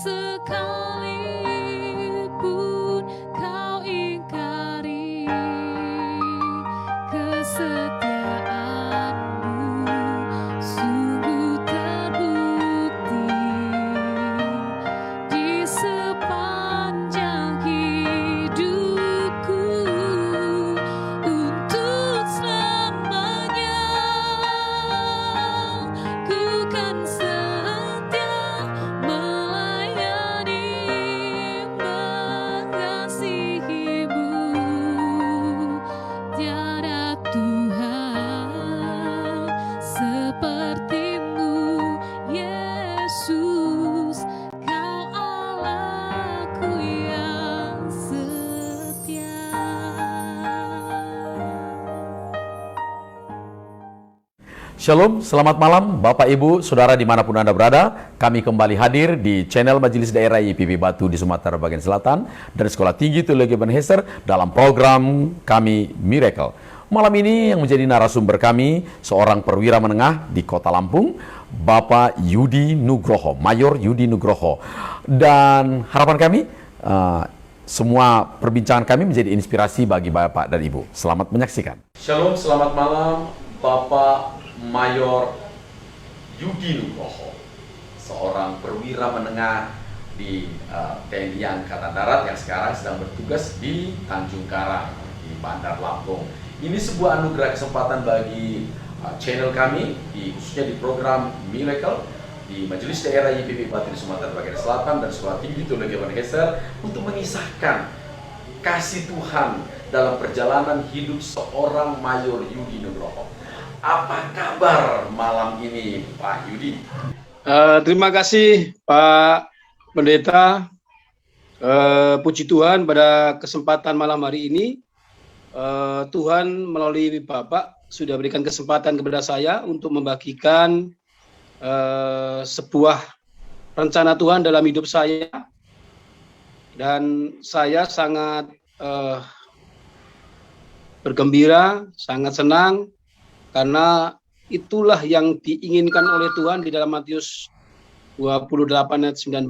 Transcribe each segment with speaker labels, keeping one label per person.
Speaker 1: sekalipun kau ingkari kesetiaanmu, sungguh terbukti di sepanjang hidupku untuk selamanya. Ku kan setia melayani, mengasihimu. Tiada Tuhan sepertimu, Yesus. Kau Allahku yang setia.
Speaker 2: Shalom, selamat malam Bapak Ibu, Saudara dimanapun Anda berada. Kami kembali hadir di channel Majelis Daerah YPP Batu di Sumatera Bagian Selatan dan Sekolah Tinggi Teologi Ebenezer dalam program kami Miracle. Malam ini yang menjadi narasumber kami seorang perwira menengah di Kota Lampung, Bapak Yudi Nugroho, Mayor Yudi Nugroho. Dan harapan kami, semua perbincangan kami menjadi inspirasi bagi Bapak dan Ibu. Selamat menyaksikan. Shalom, selamat malam Bapak Mayor Yudi Nugroho, seorang perwira menengah di TNI Angkatan Darat yang sekarang sedang bertugas di Tanjung Karang, di Bandar Lampung. Ini sebuah anugerah kesempatan bagi channel kami, khususnya di program Miracle, di Majelis Daerah YPP Batu di Sumatera Bagian Selatan dan Sekolah Tinggi Teologi Ebenezer, untuk mengisahkan kasih Tuhan dalam perjalanan hidup seorang Mayor Yudi Nugroho. Apa kabar malam ini, Pak Yudi?
Speaker 3: Terima kasih, Pak Pendeta. Puji Tuhan pada kesempatan malam hari ini, Tuhan melalui Bapak sudah berikan kesempatan kepada saya untuk membagikan sebuah rencana Tuhan dalam hidup saya. Dan saya sangat bergembira, sangat senang, karena itulah yang diinginkan oleh Tuhan di dalam Matius 28 ayat 19.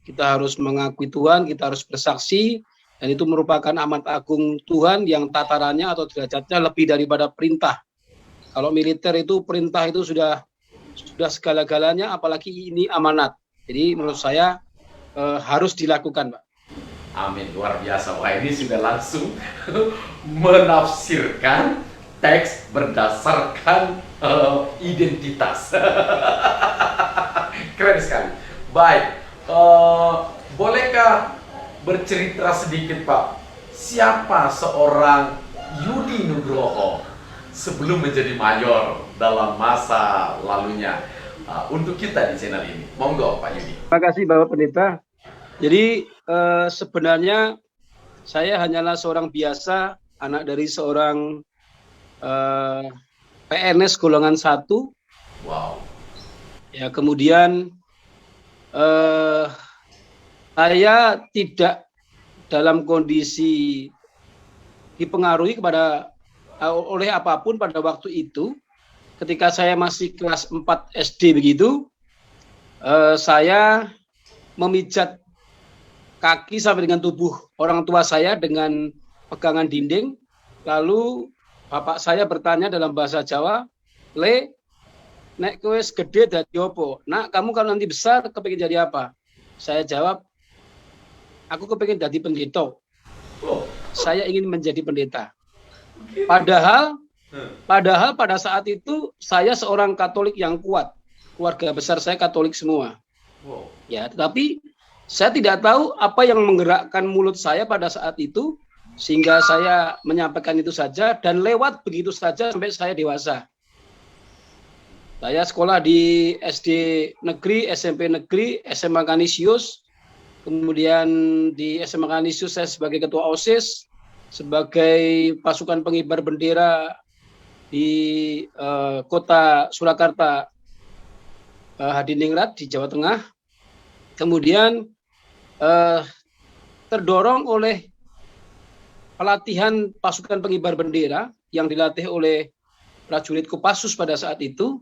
Speaker 3: Kita harus mengakui Tuhan, kita harus bersaksi, dan itu merupakan amat agung Tuhan yang tatarannya atau derajatnya lebih daripada perintah. Kalau militer itu perintah itu sudah segala-galanya, apalagi ini amanat. Jadi menurut saya harus dilakukan, Pak.
Speaker 2: Amin, luar biasa. Wah, ini sudah langsung menafsirkan teks berdasarkan identitas. Keren sekali. Baik, bolehkah bercerita sedikit, Pak, siapa seorang Yudi Nugroho sebelum menjadi mayor dalam masa lalunya untuk kita di channel ini? Monggo, Pak Yudi.
Speaker 3: Terima kasih, Bapak Pendeta. Jadi sebenarnya saya hanyalah seorang biasa, anak dari seorang PNS golongan 1.
Speaker 2: Wow.
Speaker 3: Ya, kemudian saya tidak dalam kondisi dipengaruhi oleh apapun pada waktu itu. Ketika saya masih kelas 4 SD begitu, saya memijat kaki sampai dengan tubuh orang tua saya dengan pegangan dinding. Lalu bapak saya bertanya dalam bahasa Jawa, "Le, nek kowe wis gede dadi opo? Nak, kamu kalau nanti besar kepengin jadi apa?" Saya jawab, "Aku kepengin jadi pendeta. Saya ingin menjadi pendeta." Padahal pada saat itu saya seorang Katolik yang kuat. Keluarga besar saya Katolik semua. Ya, tetapi saya tidak tahu apa yang menggerakkan mulut saya pada saat itu, sehingga saya menyampaikan itu saja dan lewat begitu saja sampai saya dewasa. Saya sekolah di SD negeri, SMP negeri, SMA Kanisius. Kemudian di SMA Kanisius saya sebagai ketua OSIS, sebagai pasukan pengibar bendera di kota Surakarta, Hadiningrat di Jawa Tengah. Kemudian terdorong oleh pelatihan pasukan pengibar bendera yang dilatih oleh prajurit Kopassus pada saat itu,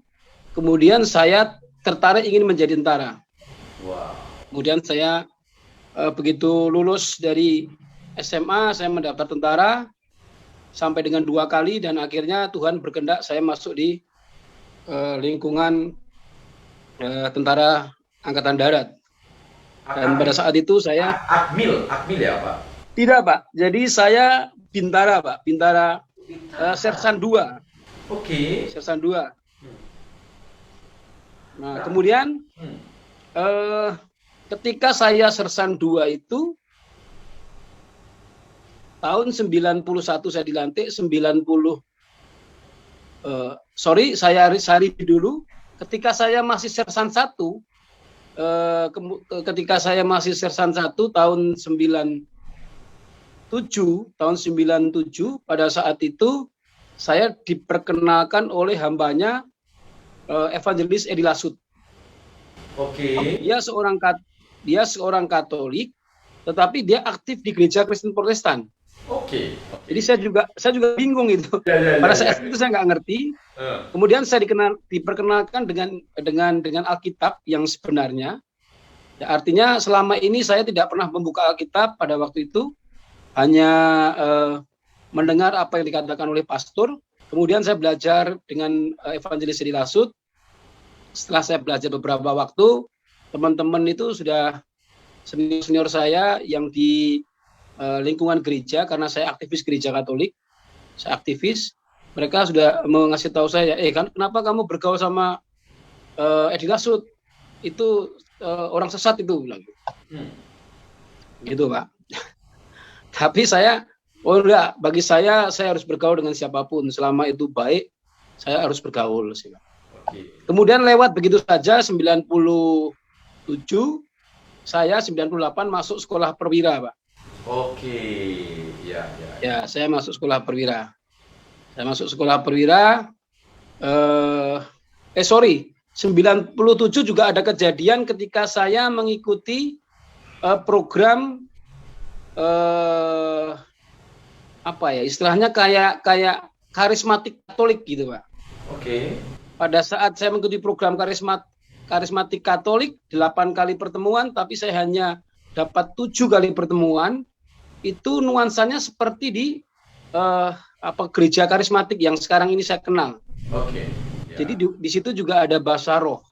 Speaker 3: kemudian saya tertarik ingin menjadi tentara.
Speaker 2: Wow.
Speaker 3: Kemudian saya begitu lulus dari SMA, saya mendaftar tentara sampai dengan 2 kali, dan akhirnya Tuhan berkehendak saya masuk di lingkungan tentara Angkatan Darat. Dan pada saat itu saya
Speaker 2: Akmil ya Pak?
Speaker 3: tidak, Pak. Jadi saya bintara, Pak. Bintara Sersan 2.
Speaker 2: Oke.
Speaker 3: Sersan 2. Nah, kemudian ketika saya Sersan 2 itu tahun 91 saya dilantik, saya dulu. Ketika saya masih Sersan 1, ketika saya masih Sersan 1 tahun 97, pada saat itu saya diperkenalkan oleh hambanya Evangelis Edi Lasut.
Speaker 2: Oke.
Speaker 3: Dia seorang Katolik, tetapi dia aktif di gereja Kristen Protestan.
Speaker 2: Oke.
Speaker 3: Jadi saya juga bingung itu. Pada saat itu saya nggak ngerti. Kemudian saya diperkenalkan dengan Alkitab yang sebenarnya. Ya, artinya selama ini saya tidak pernah membuka Alkitab pada waktu itu, hanya mendengar apa yang dikatakan oleh pastor. Kemudian saya belajar dengan Evangelis Edi Lasut. Setelah saya belajar beberapa waktu, teman-teman itu sudah senior saya yang di lingkungan gereja, karena saya aktivis gereja Katolik, saya aktivis, mereka sudah mengasih tahu saya, kenapa kamu bergaul sama Edi Lasut, itu orang sesat itu, bilang gitu, Pak. Tapi saya, enggak, bagi saya harus bergaul dengan siapapun, selama itu baik, saya harus bergaul sih, Pak. Kemudian lewat begitu saja 97, saya 98 masuk sekolah perwira, Pak.
Speaker 2: Oke,
Speaker 3: ya, saya masuk sekolah perwira. Saya masuk sekolah perwira. 97 juga ada kejadian ketika saya mengikuti program istilahnya kayak karismatik Katolik gitu, Pak.
Speaker 2: Oke.
Speaker 3: Pada saat saya mengikuti program karismatik Katolik, 8 kali pertemuan, tapi saya hanya dapat 7 kali pertemuan. Itu nuansanya seperti di gereja karismatik yang sekarang ini saya kenal.
Speaker 2: Oke. Ya.
Speaker 3: Jadi di situ juga ada bahasa roh.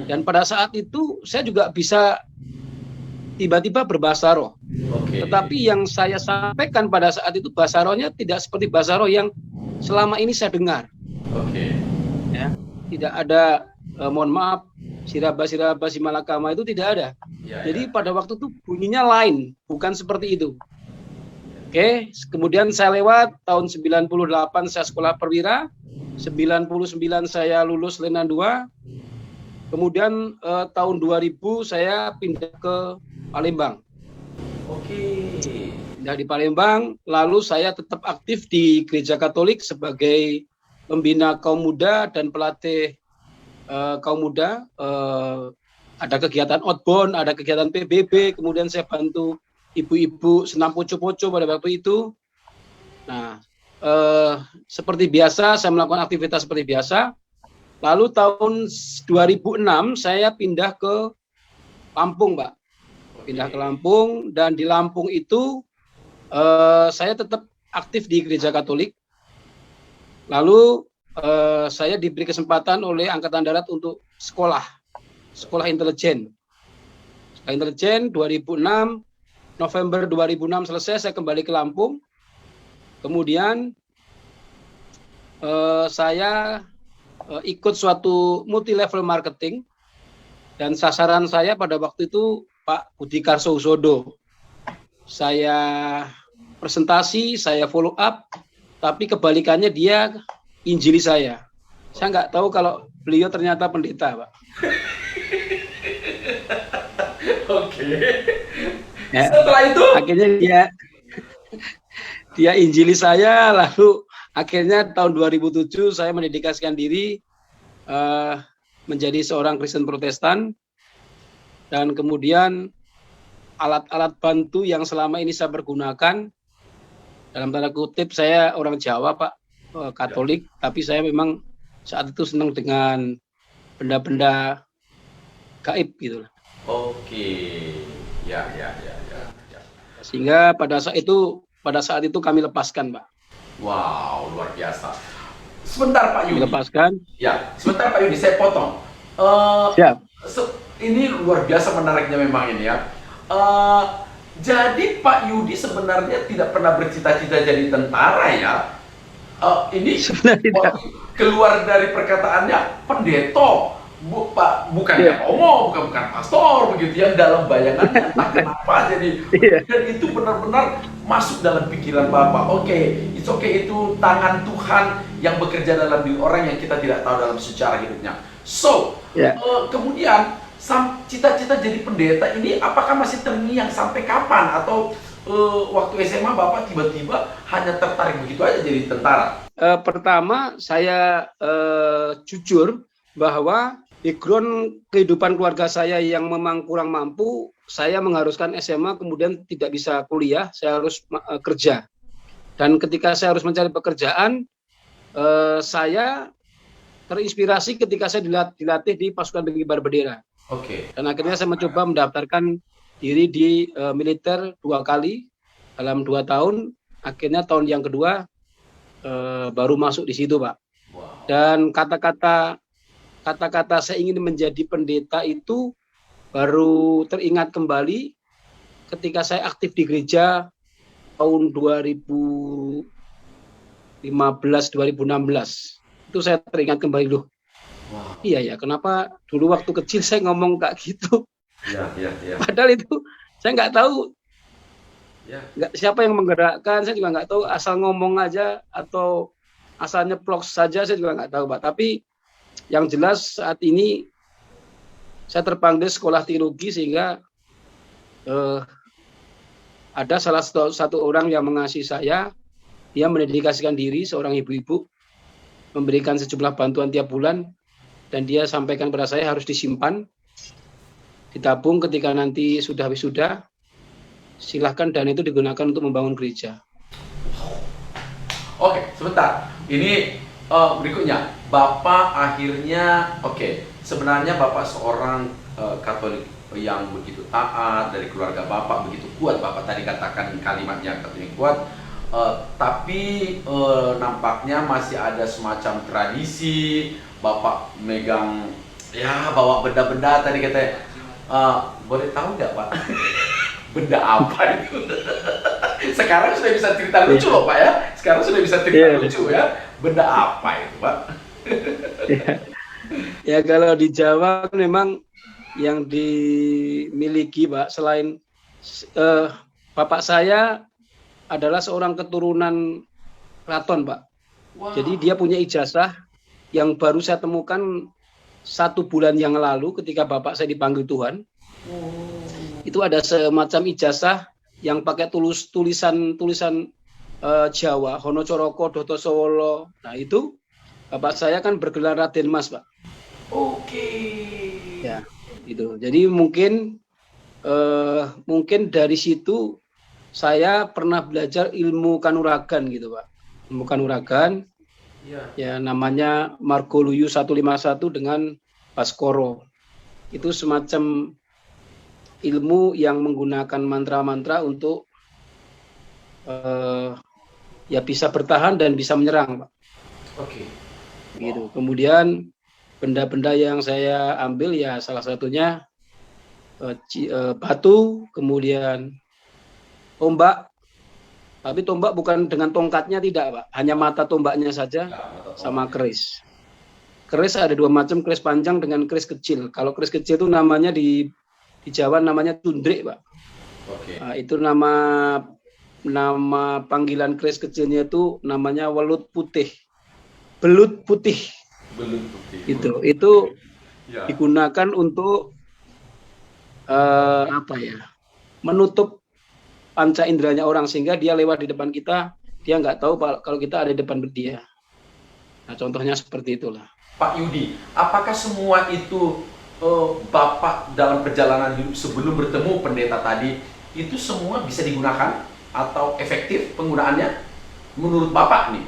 Speaker 3: Dan pada saat itu saya juga bisa tiba-tiba berbahasa roh.
Speaker 2: Oke.
Speaker 3: Tetapi yang saya sampaikan pada saat itu bahasa rohnya tidak seperti bahasa roh yang selama ini saya dengar.
Speaker 2: Oke.
Speaker 3: Ya, tidak ada mohon maaf, siraba simalakama itu tidak ada. Jadi pada waktu itu bunyinya lain, bukan seperti itu. Oke, kemudian saya lewat tahun 98 saya sekolah perwira, 99 saya lulus Lena 2. Kemudian tahun 2000 saya pindah ke Palembang.
Speaker 2: Oke.
Speaker 3: Pindah di Palembang, lalu saya tetap aktif di Gereja Katolik sebagai pembina kaum muda dan pelatih kaum muda. Ada kegiatan outbound, ada kegiatan PBB, kemudian saya bantu ibu-ibu senam poco-poco pada waktu itu. Nah, seperti biasa, saya melakukan aktivitas seperti biasa. Lalu tahun 2006 saya pindah ke Lampung, Pak. Pindah ke Lampung, dan di Lampung itu saya tetap aktif di Gereja Katolik. Lalu saya diberi kesempatan oleh Angkatan Darat untuk sekolah intelijen. Sekolah intelijen 2006, November 2006 selesai, saya kembali ke Lampung. Kemudian saya ikut suatu multi level marketing, dan sasaran saya pada waktu itu Pak Budi Karsohusodo. Saya presentasi, saya follow up, tapi kebalikannya dia injili saya. Saya nggak tahu kalau beliau ternyata pendeta, Pak.
Speaker 2: Oke.
Speaker 3: Ya,
Speaker 2: setelah itu
Speaker 3: akhirnya dia injili saya, lalu akhirnya tahun 2007 saya mendedikasikan diri menjadi seorang Kristen Protestan, dan kemudian alat-alat bantu yang selama ini saya pergunakan, dalam tanda kutip, saya orang Jawa, Pak, Katolik, tapi saya memang saat itu senang dengan benda-benda gaib gitu.
Speaker 2: Oke. Ya, ya, ya, ya, ya.
Speaker 3: Sehingga pada saat itu kami lepaskan, Pak.
Speaker 2: Wow, luar biasa. Sebentar Pak
Speaker 3: Kami
Speaker 2: Yudi.
Speaker 3: lepaskan.
Speaker 2: Ya, sebentar Pak Yudi, saya potong.
Speaker 3: Siap.
Speaker 2: Ini luar biasa menariknya memang ini ya. Eh, jadi Pak Yudi sebenarnya tidak pernah bercita-cita jadi tentara ya. Ini
Speaker 3: Sebenarnya tidak.
Speaker 2: keluar dari perkataannya pendeta, bukan
Speaker 3: Iya.
Speaker 2: romo, bukan pastor begitu yang dalam bayangannya entah kenapa jadi
Speaker 3: Iya.
Speaker 2: dan itu benar-benar masuk dalam pikiran Bapak. Oke, it's okay, itu tangan Tuhan yang bekerja dalam diri orang yang kita tidak tahu dalam sejarah hidupnya. So,
Speaker 3: Ya.
Speaker 2: kemudian cita-cita jadi pendeta ini apakah masih terngiang sampai kapan atau waktu SMA Bapak tiba-tiba hanya tertarik begitu aja jadi tentara?
Speaker 3: Pertama, saya jujur bahwa background kehidupan keluarga saya yang memang kurang mampu, saya mengharuskan SMA kemudian tidak bisa kuliah, saya harus kerja. Dan ketika saya harus mencari pekerjaan, saya terinspirasi ketika saya dilatih di pasukan pengibar bendera.
Speaker 2: Oke.
Speaker 3: Dan akhirnya saya mencoba mendaftarkan diri di militer 2 kali dalam 2 tahun. Akhirnya tahun yang kedua baru masuk di situ, Pak.
Speaker 2: Wow.
Speaker 3: Dan kata-kata saya ingin menjadi pendeta itu baru teringat kembali ketika saya aktif di gereja tahun 2015-2016. Itu saya teringat kembali, loh.
Speaker 2: Wow.
Speaker 3: Iya ya, kenapa dulu waktu kecil saya ngomong kayak gitu?
Speaker 2: Ya, ya, ya.
Speaker 3: Padahal itu saya nggak tahu,
Speaker 2: Ya.
Speaker 3: siapa yang menggerakkan, saya juga nggak tahu, asal ngomong aja atau asal nyeplok saja, saya juga nggak tahu, Pak. Tapi yang jelas saat ini saya terpanggil sekolah teologi sehingga ada salah satu orang yang mengasihi saya, dia mendedikasikan diri, seorang ibu-ibu, memberikan sejumlah bantuan tiap bulan, dan dia sampaikan pada saya harus disimpan, ditabung ketika nanti sudah wisuda, silahkan dana itu digunakan untuk membangun gereja.
Speaker 2: Oke, sebentar. Ini berikutnya. Bapak akhirnya, sebenarnya Bapak seorang Katolik yang begitu taat, dari keluarga Bapak begitu kuat. Bapak tadi katakan kalimatnya Katolik kuat. Tapi nampaknya masih ada semacam tradisi. Bapak megang, ya bawa benda-benda tadi katanya. Boleh tahu nggak Pak? Benda apa itu? Sekarang sudah bisa cerita lucu loh Pak ya. Sekarang sudah bisa cerita lucu ya. Benda apa itu Pak?
Speaker 3: Ya kalau di Jawa memang yang dimiliki, Pak, selain bapak saya adalah seorang keturunan keraton, Pak. Wow. Jadi dia punya ijazah yang baru saya temukan 1 bulan yang lalu ketika bapak saya dipanggil Tuhan. Itu ada semacam ijazah yang pakai tulisan Jawa, Hono Coroko, Doto Solo. Nah itu bapak saya kan bergelar Raden Mas, Pak.
Speaker 2: Oke.
Speaker 3: Ya, itu. Jadi mungkin dari situ saya pernah belajar ilmu kanuragan gitu, Pak. Ilmu kanuragan. Ya, namanya Margoluyu 151 dengan Baskoro. Itu semacam ilmu yang menggunakan mantra-mantra untuk ya bisa bertahan dan bisa menyerang, Pak.
Speaker 2: Oke.
Speaker 3: Gitu. Kemudian benda-benda yang saya ambil ya salah satunya batu, kemudian tombak. Tapi tombak bukan dengan tongkatnya, tidak, Pak. Hanya mata tombaknya saja, sama keris. Keris ada 2 macam, keris panjang dengan keris kecil. Kalau keris kecil itu namanya di Jawa namanya tundrik, Pak.
Speaker 2: Oke.
Speaker 3: Nah, itu nama panggilan keris kecilnya itu namanya welut putih. Belut putih.
Speaker 2: Belut putih.
Speaker 3: Itu
Speaker 2: ya.
Speaker 3: Digunakan untuk menutup panca inderanya orang, sehingga dia lewat di depan kita, dia nggak tahu kalau kita ada di depan dia. Nah, contohnya seperti itulah.
Speaker 2: Pak Yudi, apakah semua itu Bapak dalam perjalanan hidup sebelum bertemu pendeta tadi, itu semua bisa digunakan atau efektif penggunaannya menurut Bapak nih?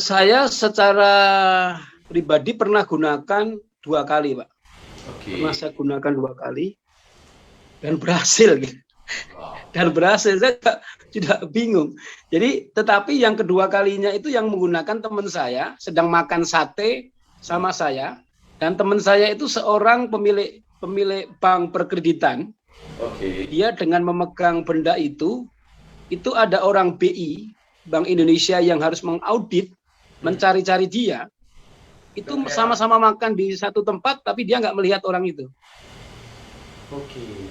Speaker 3: Saya secara pribadi pernah gunakan 2 kali, Pak.
Speaker 2: Oke.
Speaker 3: Pernah saya gunakan 2 kali. dan berhasil gitu. Dan berhasil, saya juga bingung. Jadi tetapi yang kedua kalinya itu yang menggunakan teman saya sedang makan sate sama saya, dan teman saya itu seorang pemilik bank perkreditan.
Speaker 2: Oke.
Speaker 3: Dia dengan memegang benda itu ada orang BI, Bank Indonesia, yang harus mengaudit, mencari-cari dia. Itu sama-sama makan di satu tempat, tapi dia nggak melihat orang itu.
Speaker 2: Oke.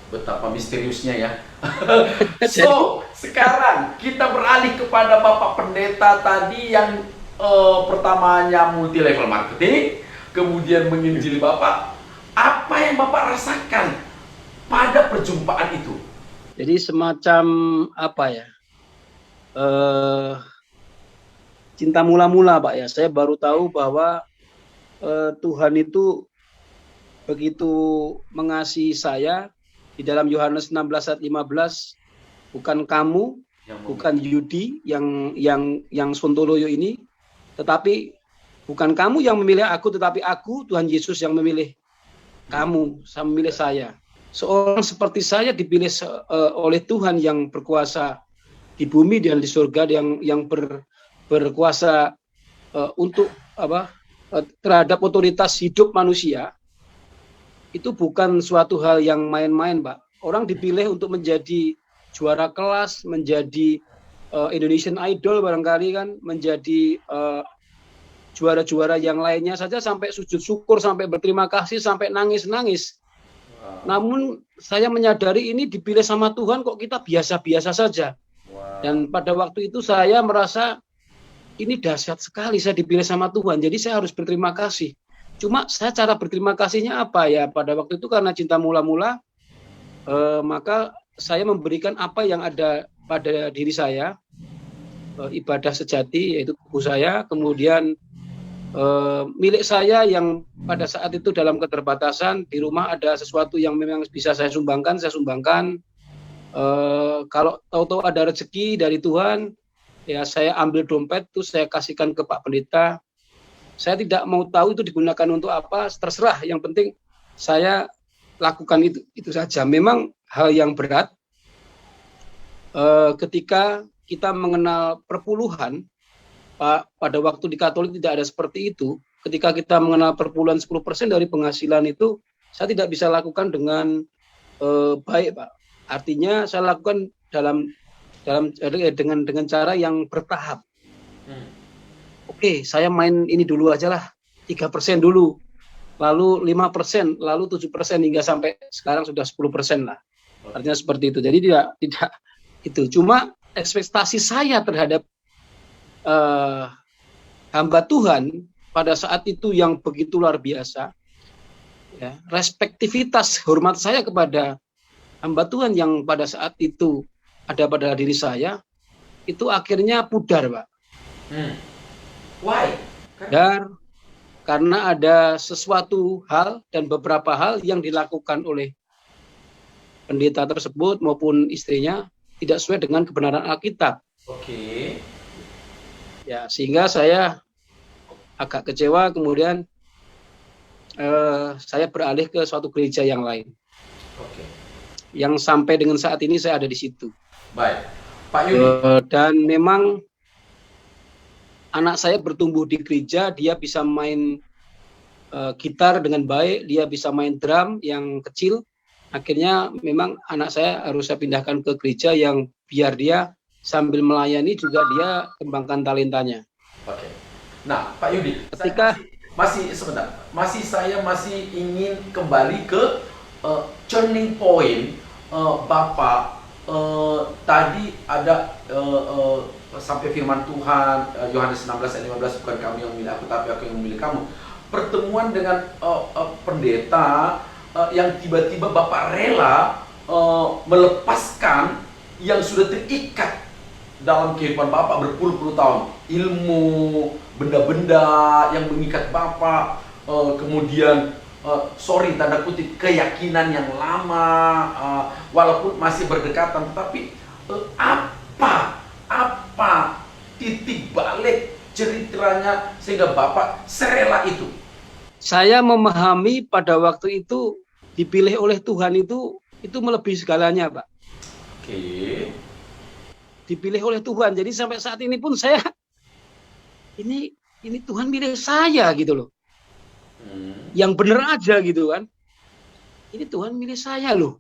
Speaker 2: Betapa misteriusnya ya. So, sekarang kita beralih kepada Bapak Pendeta tadi yang pertamanya multi level marketing, kemudian menginjili Bapak. Apa yang Bapak rasakan pada perjumpaan itu?
Speaker 3: Jadi semacam apa ya? Cinta mula-mula, Pak ya. Saya baru tahu bahwa Tuhan itu begitu mengasihi saya. Di dalam Yohanes 16 ayat 15, bukan kamu, bukan Yudi yang Sontoloyo ini, tetapi bukan kamu yang memilih aku, tetapi aku, Tuhan Yesus, yang memilih kamu, memilih saya. Seorang seperti saya dipilih oleh Tuhan yang berkuasa di bumi dan di surga, yang berkuasa untuk terhadap otoritas hidup manusia. Itu bukan suatu hal yang main-main, Pak. Orang dipilih untuk menjadi juara kelas, menjadi Indonesian Idol barangkali kan, menjadi juara-juara yang lainnya saja, sampai sujud syukur, sampai berterima kasih, sampai nangis-nangis. Namun saya menyadari ini dipilih sama Tuhan, kok kita biasa-biasa saja. Dan pada waktu itu saya merasa ini dahsyat sekali, saya dipilih sama Tuhan, jadi saya harus berterima kasih. Cuma saya cara berterima kasihnya apa ya? Pada waktu itu karena cinta mula-mula, maka saya memberikan apa yang ada pada diri saya, ibadah sejati, yaitu buku saya, kemudian milik saya yang pada saat itu dalam keterbatasan, di rumah ada sesuatu yang memang bisa saya sumbangkan, kalau tahu-tahu ada rezeki dari Tuhan, ya saya ambil dompet itu saya kasihkan ke Pak Pendeta. Saya tidak mau tahu itu digunakan untuk apa, terserah. Yang penting saya lakukan itu saja. Memang hal yang berat ketika kita mengenal perpuluhan. Pak, pada waktu di Katolik tidak ada seperti itu. Ketika kita mengenal perpuluhan 10% dari penghasilan itu, saya tidak bisa lakukan dengan baik, Pak. Artinya saya lakukan dengan cara yang bertahap. Oke, saya main ini dulu aja lah, 3% dulu, lalu 5%, lalu 7%, hingga sampai sekarang sudah 10% lah. Artinya seperti itu. Jadi tidak itu. Cuma ekspektasi saya terhadap hamba Tuhan pada saat itu yang begitu luar biasa. Ya, respektivitas hormat saya kepada hamba Tuhan yang pada saat itu ada pada diri saya, itu akhirnya pudar, Pak.
Speaker 2: Why?
Speaker 3: Karena ada sesuatu hal dan beberapa hal yang dilakukan oleh pendeta tersebut maupun istrinya tidak sesuai dengan kebenaran Alkitab.
Speaker 2: Oke.
Speaker 3: Ya, sehingga saya agak kecewa, kemudian saya beralih ke suatu gereja yang lain.
Speaker 2: Oke.
Speaker 3: Yang sampai dengan saat ini saya ada di situ.
Speaker 2: Baik. Pak Yudi.
Speaker 3: Dan memang anak saya bertumbuh di gereja, dia bisa main gitar dengan baik, dia bisa main drum yang kecil. Akhirnya memang anak saya harus saya pindahkan ke gereja yang biar dia sambil melayani juga dia kembangkan talentanya.
Speaker 2: Oke. Nah, Pak Yudi,
Speaker 3: ketika
Speaker 2: saya masih ingin kembali ke turning point Bapak. Tadi ada sampai firman Tuhan Yohanes 16 ayat 15, bukan kamu yang memilih aku tapi aku yang memilih kamu. Pertemuan dengan pendeta yang tiba-tiba Bapak rela melepaskan yang sudah terikat dalam kehidupan Bapak berpuluh-puluh tahun, ilmu, benda-benda yang mengikat Bapak, kemudian tanda kutip keyakinan yang lama, walaupun masih berdekatan, tapi apa titik balik ceritanya sehingga Bapak serela itu?
Speaker 3: Saya memahami pada waktu itu dipilih oleh Tuhan itu melebihi segalanya, Pak.
Speaker 2: Oke.
Speaker 3: Dipilih oleh Tuhan. Jadi sampai saat ini pun saya ini Tuhan milih saya gitu loh. Yang benar aja gitu kan. Ini Tuhan milih saya loh.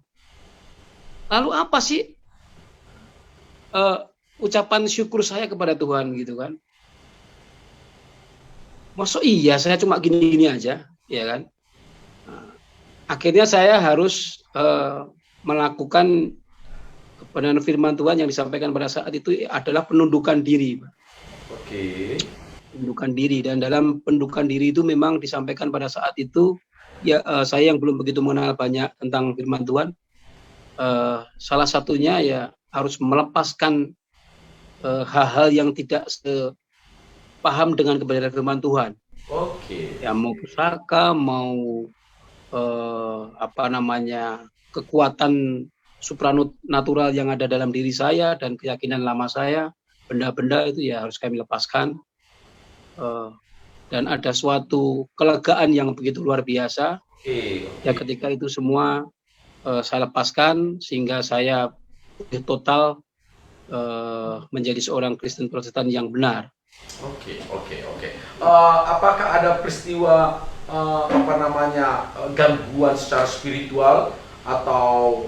Speaker 3: Lalu apa sih ucapan syukur saya kepada Tuhan gitu kan? Maksud iya saya cuma gini-gini aja, ya kan? Nah, akhirnya saya harus melakukan kebenaran firman Tuhan yang disampaikan pada saat itu adalah penundukan diri, Pak.
Speaker 2: Oke.
Speaker 3: Penundukan diri, dan dalam penundukan diri itu memang disampaikan pada saat itu ya saya yang belum begitu mengenal banyak tentang firman Tuhan, salah satunya ya harus melepaskan hal-hal yang tidak paham dengan kebenaran firman Tuhan.
Speaker 2: Oke.
Speaker 3: Ya mau pusaka, mau kekuatan supranatural yang ada dalam diri saya dan keyakinan lama saya, benda-benda itu ya harus kami lepaskan. Dan ada suatu kelegaan yang begitu luar biasa. Ya ketika itu semua saya lepaskan sehingga saya total menjadi seorang Kristen Protestan yang benar.
Speaker 2: Oke. Apakah ada peristiwa gangguan secara spiritual atau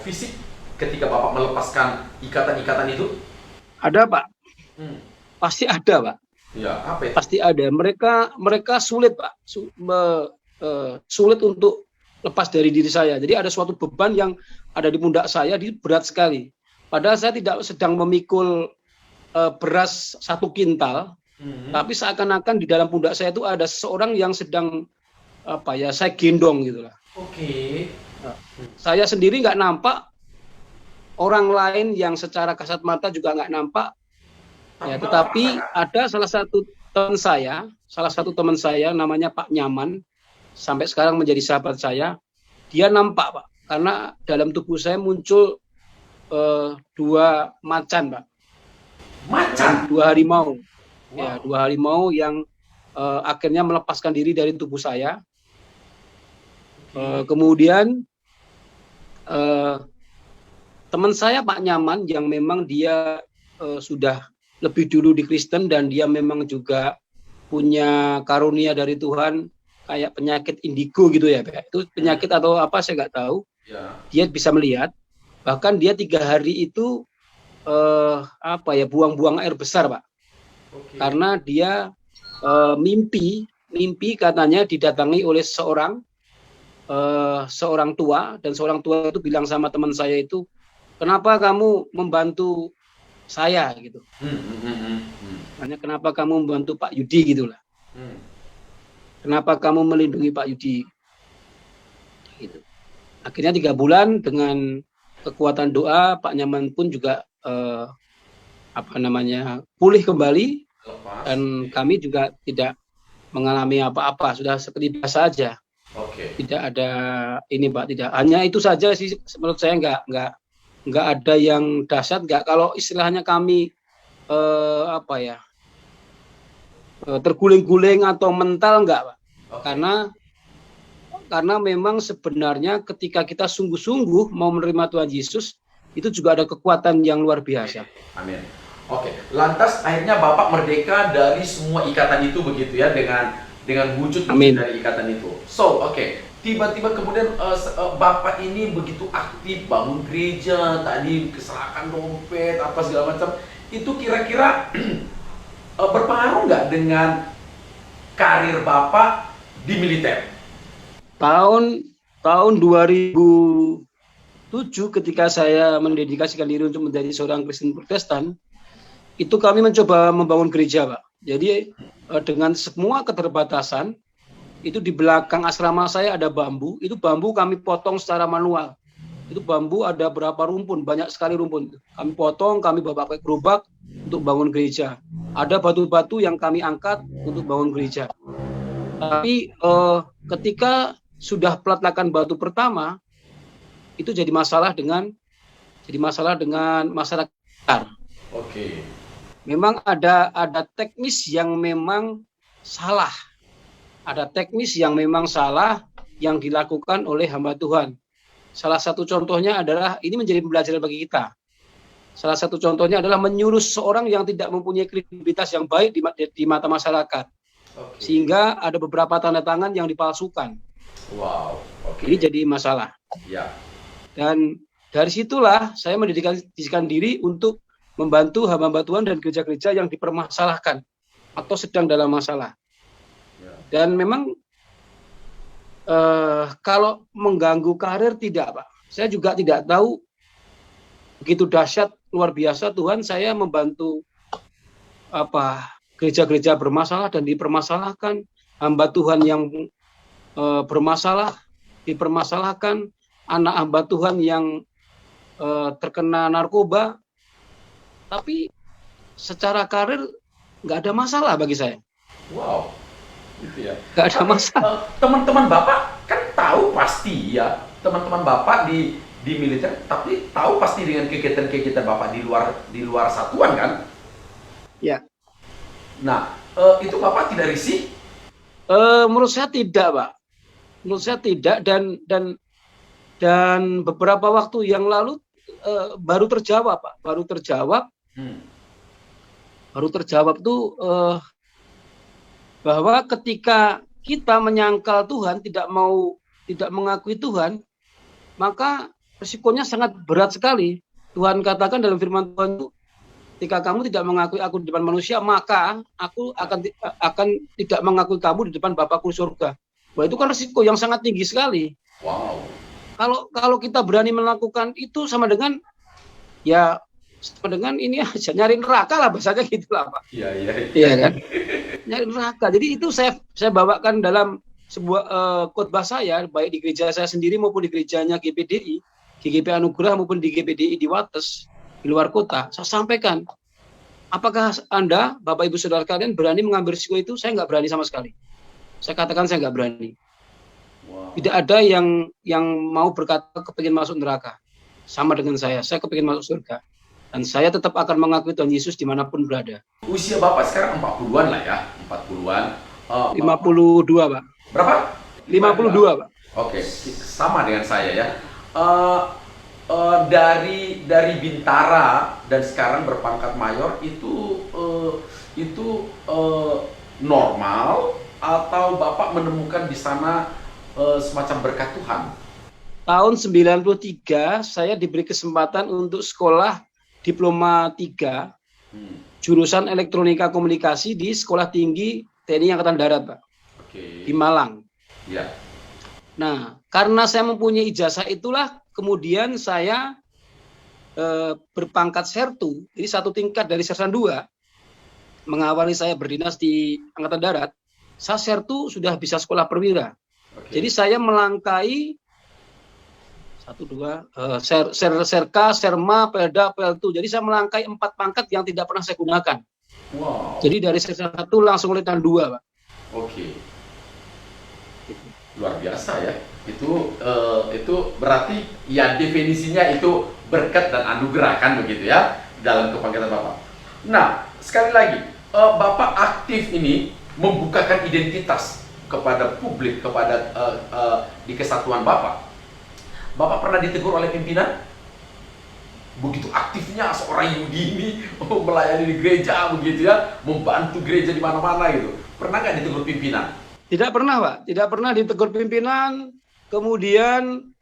Speaker 2: fisik ketika Bapak melepaskan ikatan-ikatan itu?
Speaker 3: Ada, Pak. Pasti ada, Pak.
Speaker 2: Ya, apa itu?
Speaker 3: Pasti ada. Mereka sulit, Pak. Sulit untuk lepas dari diri saya. Jadi ada suatu beban yang ada di pundak saya, berat sekali. Padahal saya tidak sedang memikul beras 1 kintal, tapi seakan-akan di dalam pundak saya itu ada seseorang yang sedang saya gendong gitulah.
Speaker 2: Oke.
Speaker 3: Saya sendiri nggak nampak, orang lain yang secara kasat mata juga nggak nampak. Ya, tetapi ada salah satu teman saya namanya Pak Nyaman, sampai sekarang menjadi sahabat saya. Dia nampak, Pak, karena dalam tubuh saya muncul 2 macan, Pak.
Speaker 2: Macan?
Speaker 3: 2 harimau.
Speaker 2: Wow.
Speaker 3: Ya, 2 harimau yang akhirnya melepaskan diri dari tubuh saya. Kemudian teman saya Pak Nyaman yang memang dia sudah lebih dulu di Kristen dan dia memang juga punya karunia dari Tuhan kayak penyakit indigo gitu ya, Pak. Itu penyakit atau apa saya nggak tahu.
Speaker 2: Ya. Dia
Speaker 3: bisa melihat, bahkan dia 3 hari itu buang-buang air besar, Pak.
Speaker 2: Okay.
Speaker 3: Karena dia mimpi katanya didatangi oleh seorang tua, dan seorang tua itu bilang sama teman saya itu, kenapa kamu membantu saya gitu. Makanya kenapa kamu membantu Pak Yudi gitulah. Kenapa kamu melindungi Pak Yudi? Gitu. Akhirnya 3 bulan dengan kekuatan doa, Pak Nyaman pun juga pulih kembali. Lepas. Dan kami juga tidak mengalami apa-apa, sudah seperti biasa aja.
Speaker 2: Okay.
Speaker 3: Tidak ada ini, Pak, tidak. Hanya itu saja sih menurut saya, nggak ada yang dahsyat, nggak. Kalau istilahnya kami terguling-guling atau mental, nggak, Pak. Okay. Karena memang sebenarnya ketika kita sungguh-sungguh mau menerima Tuhan Yesus, itu juga ada kekuatan yang luar biasa.
Speaker 2: Amin. Oke, lantas akhirnya Bapak merdeka dari semua ikatan itu begitu ya, dengan wujud dari ikatan itu. So, tiba-tiba kemudian Bapak ini begitu aktif bangun gereja, tadi keserahkan dompet, apa segala macam. Itu kira-kira berpengaruh nggak dengan karir Bapak di militer? Tahun 2007 ketika saya mendedikasikan diri untuk menjadi seorang Kristen Protestan, itu kami mencoba membangun gereja, Pak. Jadi dengan semua keterbatasan, itu di belakang asrama saya ada bambu, itu bambu kami potong secara manual. Itu bambu ada berapa rumpun, banyak sekali rumpun. Kami potong, kami bawa pakai gerobak untuk bangun gereja. Ada batu-batu yang kami angkat untuk bangun gereja. Tapi ketika sudah peletakan batu pertama, itu jadi masalah dengan masyarakat. Oke.
Speaker 3: Memang ada teknis yang memang salah. Ada teknis yang memang salah, yang dilakukan oleh hamba Tuhan. Salah satu contohnya adalah, ini menjadi pembelajaran bagi kita. Salah satu contohnya adalah menyuruh seorang yang tidak mempunyai kredibilitas yang baik di mata masyarakat. Sehingga ada beberapa tanda tangan yang dipalsukan.
Speaker 2: Wow.
Speaker 3: Ini jadi masalah.
Speaker 2: Ya.
Speaker 3: Dan dari situlah saya mendedikasikan diri untuk membantu hamba-hamba Tuhan dan gereja-gereja yang dipermasalahkan atau sedang dalam masalah. Dan memang kalau mengganggu karir tidak, Pak. Saya juga tidak tahu, begitu dahsyat, luar biasa Tuhan, saya membantu gereja-gereja bermasalah dan dipermasalahkan, hamba Tuhan yang bermasalah dipermasalahkan, anak hamba Tuhan yang terkena narkoba, tapi secara karir nggak ada masalah bagi saya.
Speaker 2: Wow, gitu ya.
Speaker 3: Nggak ada masalah.
Speaker 2: Teman-teman Bapak kan tahu pasti ya, teman-teman Bapak di militer, tapi tahu pasti dengan kegiatan-kegiatan Bapak di luar satuan kan?
Speaker 3: Ya.
Speaker 2: Nah, itu Bapak tidak risih?
Speaker 3: Menurut saya tidak, Pak. Menurut saya tidak, dan beberapa waktu yang lalu baru terjawab, Pak. Baru terjawab tuh bahwa ketika kita menyangkal Tuhan, tidak mengakui Tuhan, maka resikonya sangat berat sekali. Tuhan katakan dalam firman Tuhan itu, ketika kamu tidak mengakui aku di depan manusia, maka aku akan tidak mengakui kamu di depan Bapakku di surga. Wah, itu kan resiko yang sangat tinggi sekali.
Speaker 2: Wow.
Speaker 3: Kalau kita berani melakukan itu sama dengan ini aja, nyari neraka lah, bahasanya gitu lah, Pak. Iya kan? Nyari neraka. Jadi itu saya bawakan dalam sebuah khotbah saya, baik di gereja saya sendiri maupun di gerejanya GPDI, GGP Anugerah maupun di GPDI di Wates, di luar kota. Saya sampaikan, apakah Anda, Bapak Ibu Saudara kalian, berani mengambil risiko itu? Saya nggak berani sama sekali. Saya katakan saya nggak berani. Wow. Tidak ada yang mau berkata kepingin masuk neraka. Sama dengan saya kepingin masuk surga. Dan saya tetap akan mengakui Tuhan Yesus dimanapun berada.
Speaker 2: Usia Bapak sekarang 40-an lah ya, 40-an.
Speaker 3: 52, Pak.
Speaker 2: Berapa?
Speaker 3: 52, Pak.
Speaker 2: Oke, sama dengan saya ya. Dari Bintara dan sekarang berpangkat mayor itu normal atau Bapak menemukan di sana semacam berkat Tuhan?
Speaker 3: Tahun 93 saya diberi kesempatan untuk sekolah Diploma 3 jurusan Elektronika Komunikasi di Sekolah Tinggi TNI Angkatan Darat, Pak. Di Malang.
Speaker 2: Ya.
Speaker 3: Nah, karena saya mempunyai ijazah itulah kemudian saya berpangkat Sertu, jadi satu tingkat dari Sersan 2, mengawali saya berdinas di Angkatan Darat. Saya Sertu sudah bisa sekolah perwira. Jadi saya melangkai Serka, Serma, Pelda, Peltu. Jadi saya melangkai 4 pangkat yang tidak pernah saya gunakan.
Speaker 2: Wow.
Speaker 3: Jadi dari Sersan 1 langsung Letnan 2, Pak.
Speaker 2: Oke. Luar biasa ya. Itu berarti ya definisinya itu berkat dan anugerah kan begitu ya dalam kepangkatan Bapak. Nah, sekali lagi Bapak aktif ini membukakan identitas kepada publik, kepada di kesatuan Bapak. Bapak pernah ditegur oleh pimpinan? Begitu aktifnya seorang Yudi ini melayani di gereja begitu ya, membantu gereja di mana-mana gitu. Pernah nggak ditegur pimpinan?
Speaker 3: Tidak pernah, Pak. Tidak pernah ditegur pimpinan. Kemudian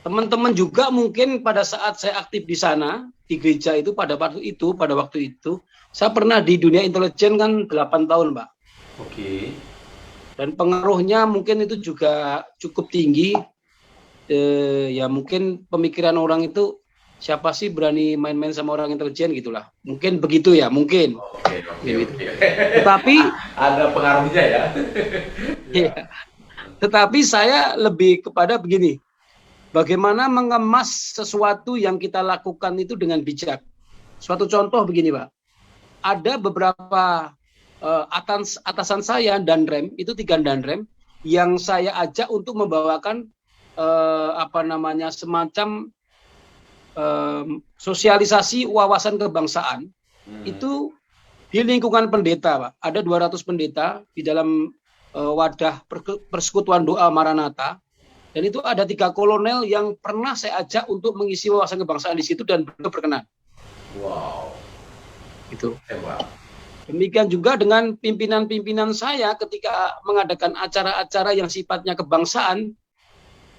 Speaker 3: teman-teman juga mungkin pada saat saya aktif di sana, di gereja itu pada waktu itu, saya pernah di dunia intelijen kan 8 tahun, Pak.
Speaker 2: Oke.
Speaker 3: Dan pengaruhnya mungkin itu juga cukup tinggi. Ya mungkin pemikiran orang itu, siapa sih berani main-main sama orang intelijen gitulah. Mungkin begitu ya, mungkin.
Speaker 2: Oke.
Speaker 3: Tetapi
Speaker 2: ada pengaruhnya ya.
Speaker 3: Ya. Tetapi saya lebih kepada begini. Bagaimana mengemas sesuatu yang kita lakukan itu dengan bijak. Suatu contoh begini, Pak. Ada beberapa atasan saya, Danrem, itu 3 Danrem, yang saya ajak untuk membawakan semacam sosialisasi wawasan kebangsaan. Itu di lingkungan pendeta, Pak. Ada 200 pendeta di dalam wadah persekutuan doa Maranatha. Dan itu ada 3 kolonel yang pernah saya ajak untuk mengisi wawasan kebangsaan di situ dan beliau berkenan.
Speaker 2: Wow.
Speaker 3: Itu.
Speaker 2: Hebat.
Speaker 3: Demikian juga dengan pimpinan-pimpinan saya ketika mengadakan acara-acara yang sifatnya kebangsaan,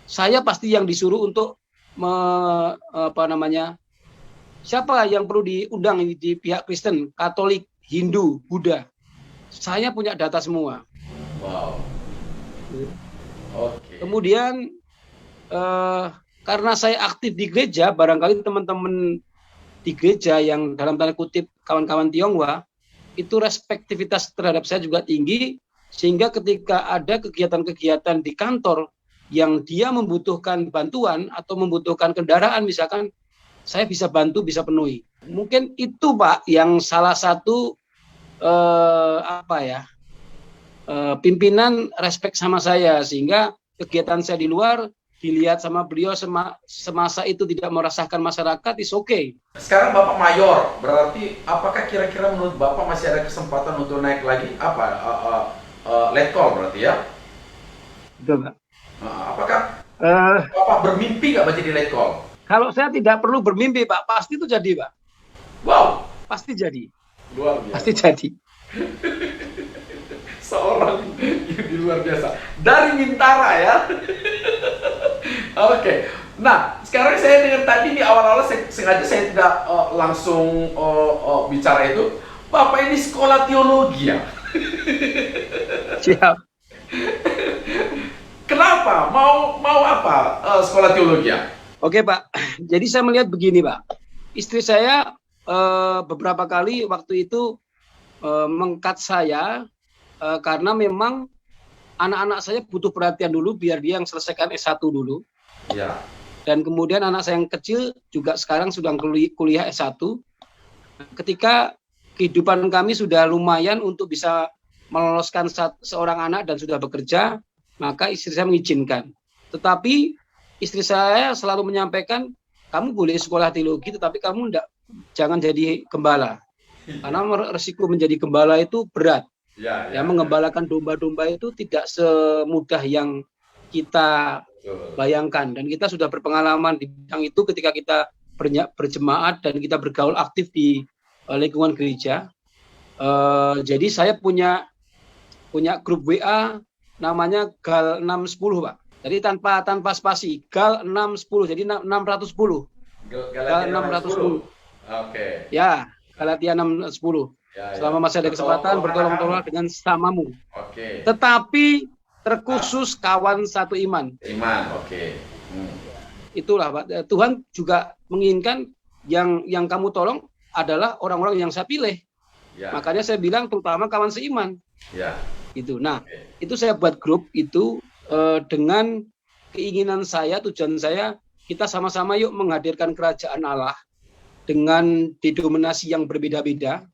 Speaker 3: saya pasti yang disuruh untuk siapa yang perlu diundang di pihak Kristen, Katolik, Hindu, Buddha. Saya punya data semua.
Speaker 2: Wow. Oke.
Speaker 3: Kemudian karena saya aktif di gereja, barangkali teman-teman di gereja yang dalam tanda kutip kawan-kawan Tionghoa itu respektivitas terhadap saya juga tinggi, sehingga ketika ada kegiatan-kegiatan di kantor yang dia membutuhkan bantuan atau membutuhkan kendaraan misalkan, saya bisa bantu, bisa penuhi. Mungkin itu Pak yang salah satu pimpinan respect sama saya, sehingga kegiatan saya di luar dilihat sama beliau semasa itu tidak merasakan masyarakat, is okay.
Speaker 2: Sekarang Bapak Mayor, berarti apakah kira-kira menurut Bapak masih ada kesempatan untuk naik lagi? Letkol berarti ya?
Speaker 3: Betul, Pak.
Speaker 2: Apakah Bapak bermimpi nggak menjadi letkol?
Speaker 3: Kalau saya tidak perlu bermimpi, Pak, pasti itu jadi, Pak.
Speaker 2: Wow,
Speaker 3: pasti jadi.
Speaker 2: Luar biasa.
Speaker 3: Pasti jadi.
Speaker 2: Seorang yang luar biasa dari Mintara ya. Oke. Nah, sekarang saya dengar tadi di awal-awal sengaja saya tidak langsung bicara itu. Bapak ini sekolah teologi ya?
Speaker 3: Siap.
Speaker 2: Kenapa? Mau apa sekolah teologi ya?
Speaker 3: Oke Pak, jadi saya melihat begini Pak. Istri saya beberapa kali waktu itu meng-cut saya karena memang anak-anak saya butuh perhatian dulu biar dia yang selesaikan S1 dulu.
Speaker 2: Ya.
Speaker 3: Dan kemudian anak saya yang kecil juga sekarang sudah kuliah S1. Ketika kehidupan kami sudah lumayan untuk bisa meloloskan seorang anak dan sudah bekerja, maka istri saya mengizinkan. Tetapi istri saya selalu menyampaikan, kamu boleh sekolah teologi tetapi kamu jangan jadi gembala. Karena resiko menjadi gembala itu berat. Ya, mengembalakan domba-domba itu tidak semudah yang kita bayangkan, dan kita sudah berpengalaman di bidang itu ketika kita berjemaat dan kita bergaul aktif di lingkungan gereja. Jadi saya punya grup WA namanya GAL 610 Pak. Jadi tanpa spasi, GAL 610, jadi 610. GAL 610.
Speaker 2: Oke.
Speaker 3: Ya, Galatia 610. Selama masih ada kesempatan bertolong-tolong dengan samamu.
Speaker 2: Oke.
Speaker 3: Tetapi terkhusus kawan satu iman.
Speaker 2: Iman, oke.
Speaker 3: Itulah Pak. Tuhan juga menginginkan yang kamu tolong adalah orang-orang yang saya pilih. Ya. Makanya saya bilang terutama kawan seiman. Ya. Itu. Nah, itu saya buat grup itu dengan keinginan saya, tujuan saya, kita sama-sama yuk menghadirkan kerajaan Allah dengan denominasi yang berbeda-beda,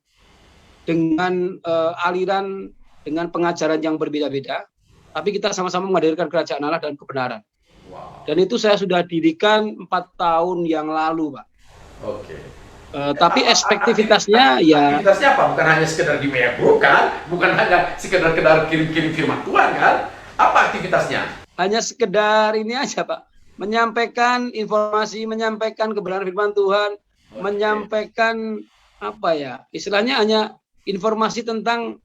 Speaker 3: dengan aliran, dengan pengajaran yang berbeda-beda, tapi kita sama-sama menghadirkan kerajaan Allah dan kebenaran. Wow. Dan itu saya sudah dirikan 4 tahun yang lalu, Pak. Oke. Tapi ekspektivitasnya ya.
Speaker 2: Aktivitasnya apa? Bukan hanya sekedar di Mebro kan? Bukan hanya sekedar kirim-kirim firman Tuhan kan? Apa aktivitasnya?
Speaker 3: Hanya sekedar ini aja, Pak. Menyampaikan informasi, menyampaikan kebenaran firman Tuhan, menyampaikan apa ya? Istilahnya hanya informasi tentang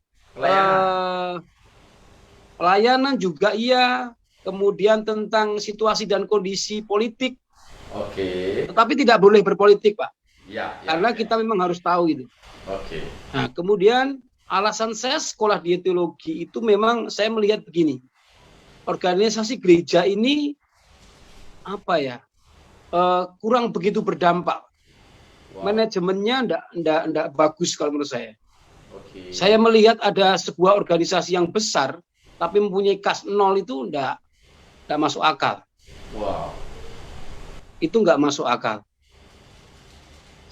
Speaker 3: pelayanan juga iya, kemudian tentang situasi dan kondisi politik. Oke. Tetapi tidak boleh berpolitik, Pak. Karena kita memang harus tahu itu. Oke. Nah, kemudian alasan saya sekolah di teologi itu memang saya melihat begini. Organisasi gereja ini apa ya? Kurang begitu berdampak. Wow. Manajemennya enggak bagus kalau menurut saya. Okay. Saya melihat ada sebuah organisasi yang besar tapi mempunyai kas 0 itu enggak masuk akal. Wow. Itu enggak masuk akal.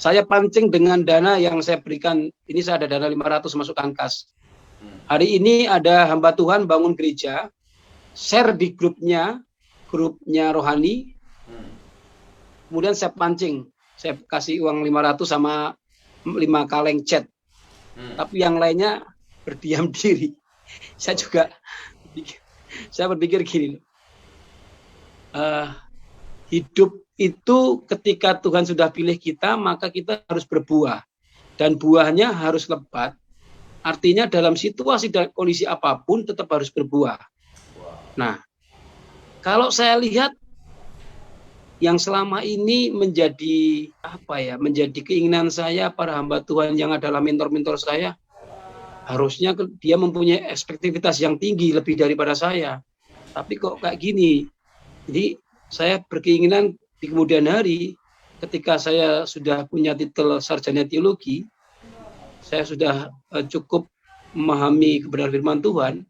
Speaker 3: Saya pancing dengan dana yang saya berikan, ini saya ada dana 500 masukkan kas. Hari ini ada hamba Tuhan bangun gereja, share di grupnya rohani, kemudian saya pancing, saya kasih uang 500 sama 5 kaleng cat, tapi yang lainnya berdiam diri. Saya juga saya berpikir gini, hidup itu ketika Tuhan sudah pilih kita, maka kita harus berbuah. Dan buahnya harus lebat. Artinya dalam situasi dan kondisi apapun tetap harus berbuah. Nah, kalau saya lihat yang selama ini menjadi menjadi keinginan saya, para hamba Tuhan yang adalah mentor-mentor saya, harusnya dia mempunyai ekspektativitas yang tinggi lebih daripada saya. Tapi kok kayak gini? Jadi saya berkeinginan di kemudian hari, ketika saya sudah punya titel sarjana teologi, saya sudah cukup memahami kebenaran firman Tuhan,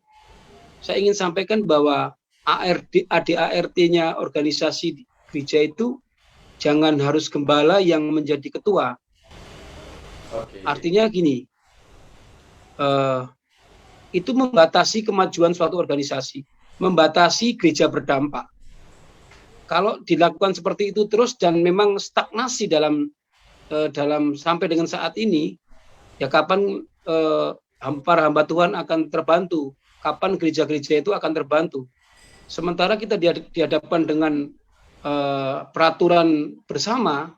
Speaker 3: saya ingin sampaikan bahwa ADART-nya organisasi gereja itu jangan harus gembala yang menjadi ketua. Artinya gini, itu membatasi kemajuan suatu organisasi, membatasi gereja berdampak. Kalau dilakukan seperti itu terus dan memang stagnasi dalam sampai dengan saat ini, ya kapan para hamba Tuhan akan terbantu? Kapan gereja-gereja itu akan terbantu? Sementara kita dihadapkan dengan peraturan bersama,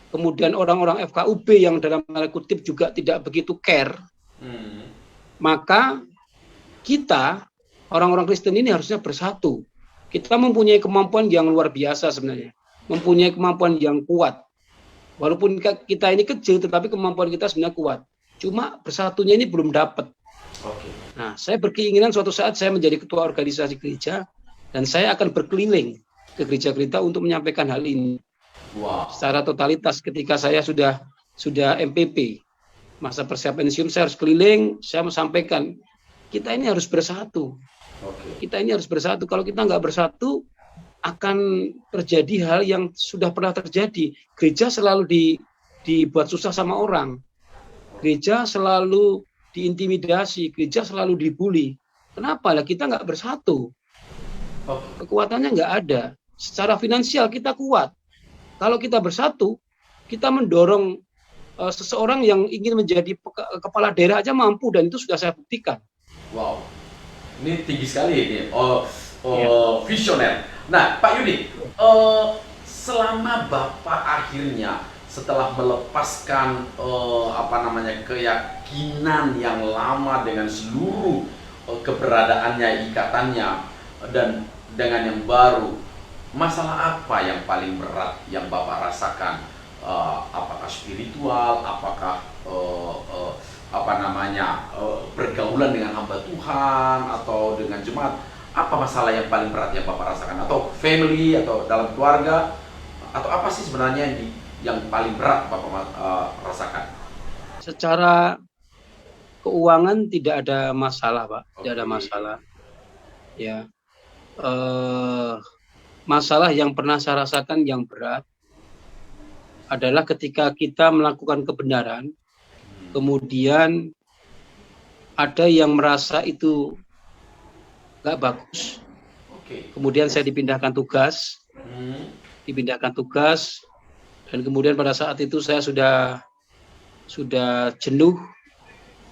Speaker 3: kemudian orang-orang FKUB yang dalam tanda kutip juga tidak begitu care, maka kita, orang-orang Kristen ini harusnya bersatu. Kita mempunyai kemampuan yang luar biasa sebenarnya, mempunyai kemampuan yang kuat. Walaupun kita ini kecil, tetapi kemampuan kita sebenarnya kuat. Cuma bersatunya ini belum dapat. Nah, saya berkeinginan suatu saat saya menjadi ketua organisasi gereja, dan saya akan berkeliling ke gereja-gereja untuk menyampaikan hal ini. Secara totalitas ketika saya sudah MPP, masa persiapan pensiun, saya harus keliling, saya mau sampaikan, kita ini harus bersatu. Kita ini harus bersatu. Kalau kita nggak bersatu, akan terjadi hal yang sudah pernah terjadi. Gereja selalu dibuat susah sama orang. Gereja selalu diintimidasi. Gereja selalu dibully. Kenapa? Lah kita nggak bersatu. Kekuatannya nggak ada. Secara finansial kita kuat. Kalau kita bersatu, kita mendorong seseorang yang ingin menjadi kepala daerah aja mampu, dan itu sudah saya buktikan.
Speaker 2: Wow, ini tinggi sekali ini. Visioner. Nah, Pak Yudi, selama Bapak akhirnya setelah melepaskan keyakinan yang lama dengan seluruh keberadaannya, ikatannya, dan dengan yang baru, masalah apa yang paling berat yang Bapak rasakan? Apakah spiritual, apakah pergaulan dengan hamba Tuhan atau dengan jemaat? Apa masalah yang paling berat yang Bapak rasakan? Atau family, atau dalam keluarga? Atau apa sih sebenarnya yang paling berat Bapak rasakan?
Speaker 3: Secara keuangan tidak ada masalah, Pak. Tidak ada masalah. Ya, masalah yang pernah saya rasakan yang berat adalah ketika kita melakukan kebenaran, kemudian ada yang merasa itu nggak bagus. Kemudian saya dipindahkan tugas, dan kemudian pada saat itu saya sudah jenuh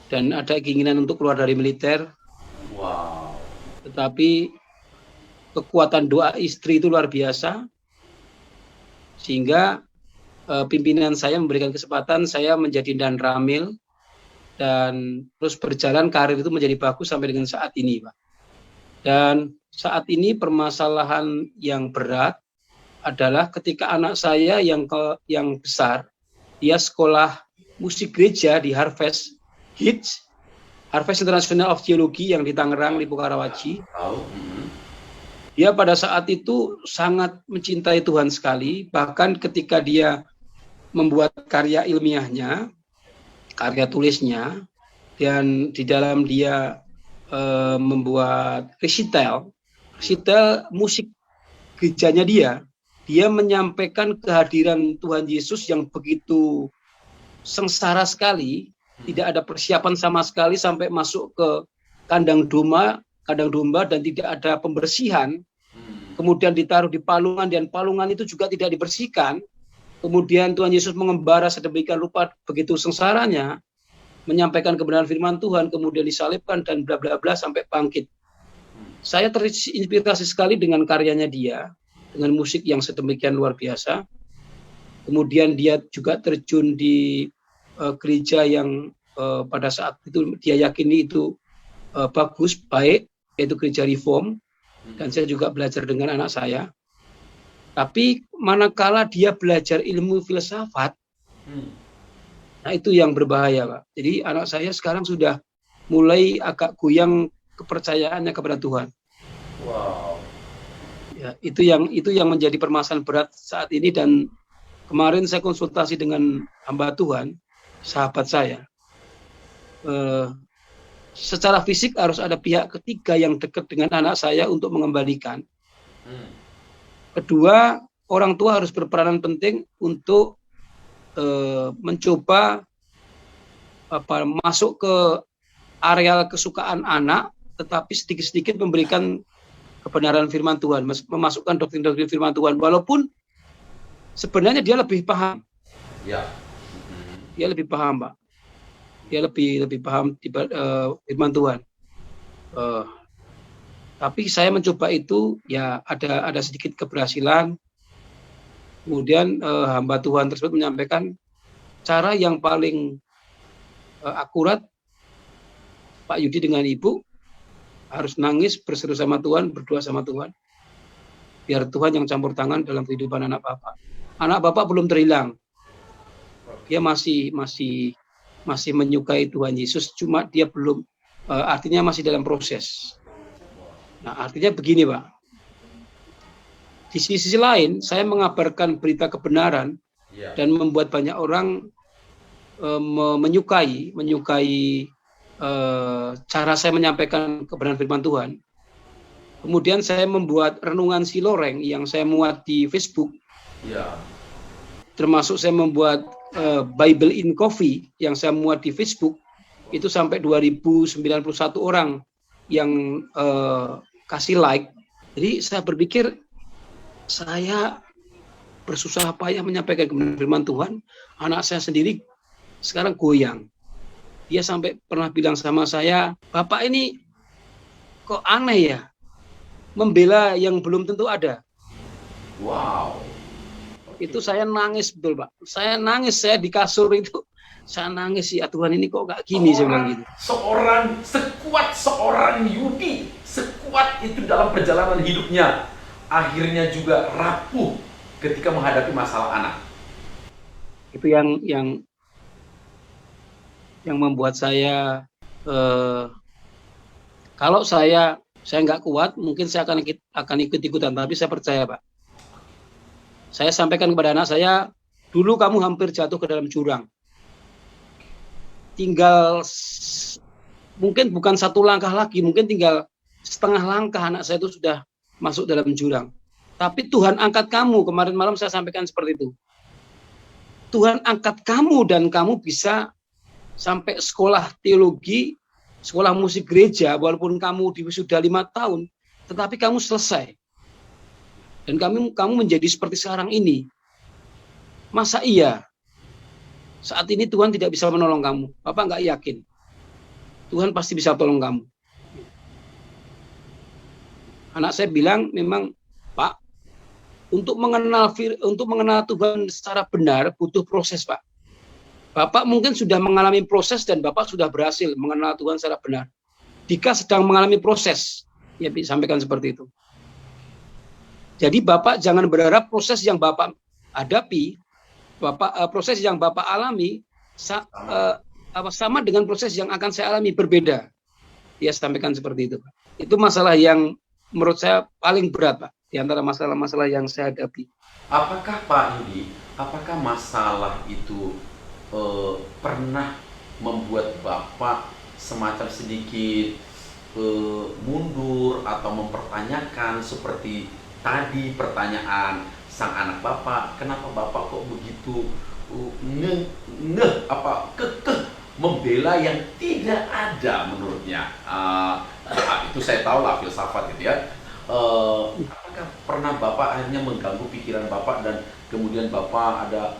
Speaker 3: dan ada keinginan untuk keluar dari militer. Tetapi kekuatan doa istri itu luar biasa, sehingga pimpinan saya memberikan kesempatan saya menjadi dan ramil, dan terus berjalan karir itu menjadi bagus sampai dengan saat ini, Pak. Dan saat ini permasalahan yang berat adalah ketika anak saya yang besar, dia sekolah musik gereja di Harvest International of Theology yang di Tangerang, Lipo Karawaci. Dia pada saat itu sangat mencintai Tuhan sekali, bahkan ketika dia membuat karya ilmiahnya, karya tulisnya, dan di dalam dia membuat recital musik gerejanya dia menyampaikan kehadiran Tuhan Yesus yang begitu sengsara sekali, tidak ada persiapan sama sekali sampai masuk ke kandang domba dan tidak ada pembersihan, kemudian ditaruh di palungan dan palungan itu juga tidak dibersihkan. Kemudian Tuhan Yesus mengembara sedemikian rupa begitu sengsaranya, menyampaikan kebenaran firman Tuhan, kemudian disalibkan dan bla bla bla sampai bangkit. saya terinspirasi sekali dengan karyanya dia, dengan musik yang sedemikian luar biasa. Kemudian dia juga terjun di gereja yang pada saat itu dia yakini itu bagus, baik, yaitu gereja Reform. Dan saya juga belajar dengan anak saya. Tapi manakala dia belajar ilmu filsafat, nah itu yang berbahaya, Pak. Jadi anak saya sekarang sudah mulai agak goyang kepercayaannya kepada Tuhan.
Speaker 2: Wow.
Speaker 3: Ya, itu yang menjadi permasalahan berat saat ini. Dan kemarin saya konsultasi dengan hamba Tuhan, sahabat saya. Secara fisik harus ada pihak ketiga yang dekat dengan anak saya untuk mengembalikan. Kedua, orang tua harus berperanan penting untuk mencoba masuk ke areal kesukaan anak, tetapi sedikit-sedikit memberikan kebenaran firman Tuhan, memasukkan doktrin-doktrin firman Tuhan, walaupun sebenarnya dia lebih paham.
Speaker 2: Ya.
Speaker 3: Dia lebih paham, Pak. Dia lebih paham firman Tuhan. Tapi saya mencoba itu, ya ada sedikit keberhasilan. Kemudian hamba Tuhan tersebut menyampaikan cara yang paling akurat, Pak Yudi dengan Ibu harus nangis, berseru sama Tuhan, berdoa sama Tuhan. Biar Tuhan yang campur tangan dalam kehidupan anak Bapak. Anak Bapak belum terhilang. Dia masih menyukai Tuhan Yesus, cuma dia belum, artinya masih dalam proses. Nah, artinya begini, Pak. Di sisi lain, saya mengabarkan berita kebenaran dan membuat banyak orang menyukai cara saya menyampaikan kebenaran firman Tuhan. Kemudian saya membuat renungan si loreng yang saya muat di Facebook. Termasuk saya membuat Bible in Coffee yang saya muat di Facebook. Itu sampai 2091 orang yang kasih like. Jadi saya berpikir, saya bersusah payah menyampaikan kebenaran firman Tuhan, anak saya sendiri sekarang goyang. Dia sampai pernah bilang sama saya, Bapak ini kok aneh ya, membela yang belum tentu ada.
Speaker 2: Wow.
Speaker 3: Itu saya nangis, betul Pak. Saya nangis, saya di kasur itu, saya nangis, ya Tuhan ini kok gak gini, saya bilang gitu.
Speaker 2: Sekuat seorang Yudi, sekuat itu dalam perjalanan hidupnya, akhirnya juga rapuh ketika menghadapi masalah anak.
Speaker 3: Itu yang membuat saya, kalau saya nggak kuat, mungkin saya akan ikut-ikutan, tapi saya percaya, Pak. Saya sampaikan kepada anak saya, dulu kamu hampir jatuh ke dalam jurang. Tinggal mungkin bukan satu langkah lagi, mungkin tinggal setengah langkah anak saya itu sudah masuk dalam jurang. Tapi Tuhan angkat kamu, kemarin malam saya sampaikan seperti itu. Tuhan angkat kamu dan kamu bisa sampai sekolah teologi, sekolah musik gereja, walaupun kamu di wisuda 5 tahun, tetapi kamu selesai. Dan kamu menjadi seperti sekarang ini. Masa iya? Saat ini Tuhan tidak bisa menolong kamu. Bapak nggak yakin. Tuhan pasti bisa tolong kamu. Anak saya bilang, memang Pak, untuk mengenal Tuhan secara benar butuh proses, Pak. Bapak mungkin sudah mengalami proses dan Bapak sudah berhasil mengenal Tuhan secara benar. Dika sedang mengalami proses, ya sampaikan seperti itu. Jadi Bapak jangan berharap proses yang Bapak hadapi, proses yang Bapak alami sama dengan proses yang akan saya alami, berbeda. Dia sampaikan seperti itu, Pak. Itu masalah yang menurut saya paling berat, Pak, di antara masalah-masalah yang saya hadapi.
Speaker 2: Apakah Pak Yudi, apakah masalah itu pernah membuat Bapak semacam sedikit mundur atau mempertanyakan seperti tadi pertanyaan sang anak Bapak, kenapa Bapak kok begitu kekeh membela yang tidak ada menurutnya? Itu saya tahu lah filsafat gitu ya. Apakah pernah Bapak akhirnya mengganggu pikiran Bapak dan kemudian Bapak ada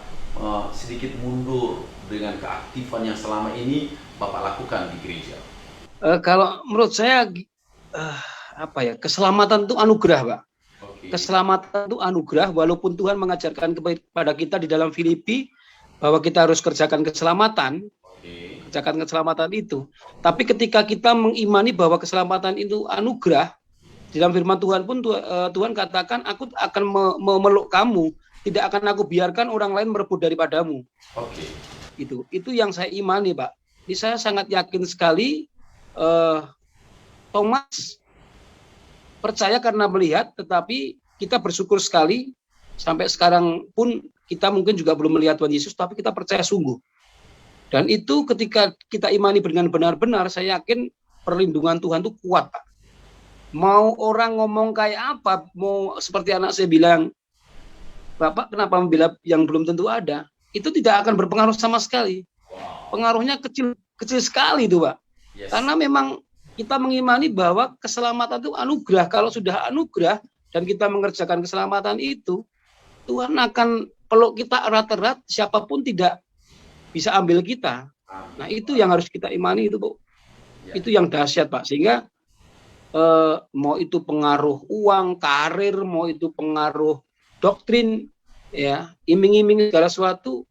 Speaker 2: sedikit mundur dengan keaktifan yang selama ini Bapak lakukan di gereja?
Speaker 3: Kalau menurut saya keselamatan itu anugerah, Pak.
Speaker 2: Oke.
Speaker 3: Keselamatan itu anugerah, walaupun Tuhan mengajarkan kepada kita di dalam Filipi bahwa kita harus kerjakan keselamatan,
Speaker 2: Oke.
Speaker 3: kerjakan keselamatan itu. Tapi ketika kita mengimani bahwa keselamatan itu anugerah, di dalam firman Tuhan pun Tuhan katakan, aku akan memeluk kamu, tidak akan aku biarkan orang lain merebut daripadamu.
Speaker 2: Oke.
Speaker 3: Itu yang saya imani, Pak. Jadi saya sangat yakin sekali Thomas percaya karena melihat, tetapi kita bersyukur sekali sampai sekarang pun kita mungkin juga belum melihat Tuhan Yesus, tapi kita percaya sungguh. Dan itu ketika kita imani dengan benar-benar, saya yakin perlindungan Tuhan itu kuat, Pak. Mau orang ngomong kayak apa, mau seperti anak saya bilang, Bapak kenapa membela yang belum tentu ada, itu tidak akan berpengaruh sama sekali. Pengaruhnya kecil sekali itu, Pak.
Speaker 2: Yes.
Speaker 3: Karena memang kita mengimani bahwa keselamatan itu anugerah. Kalau sudah anugerah dan kita mengerjakan keselamatan itu, Tuhan akan peluk kita erat-erat, siapapun tidak bisa ambil kita. Nah, itu yang harus kita imani itu, Bu.
Speaker 2: Ya.
Speaker 3: Itu yang dahsyat, Pak. Sehingga mau itu pengaruh uang, karir, mau itu pengaruh doktrin, ya, iming-iming segala sesuatu,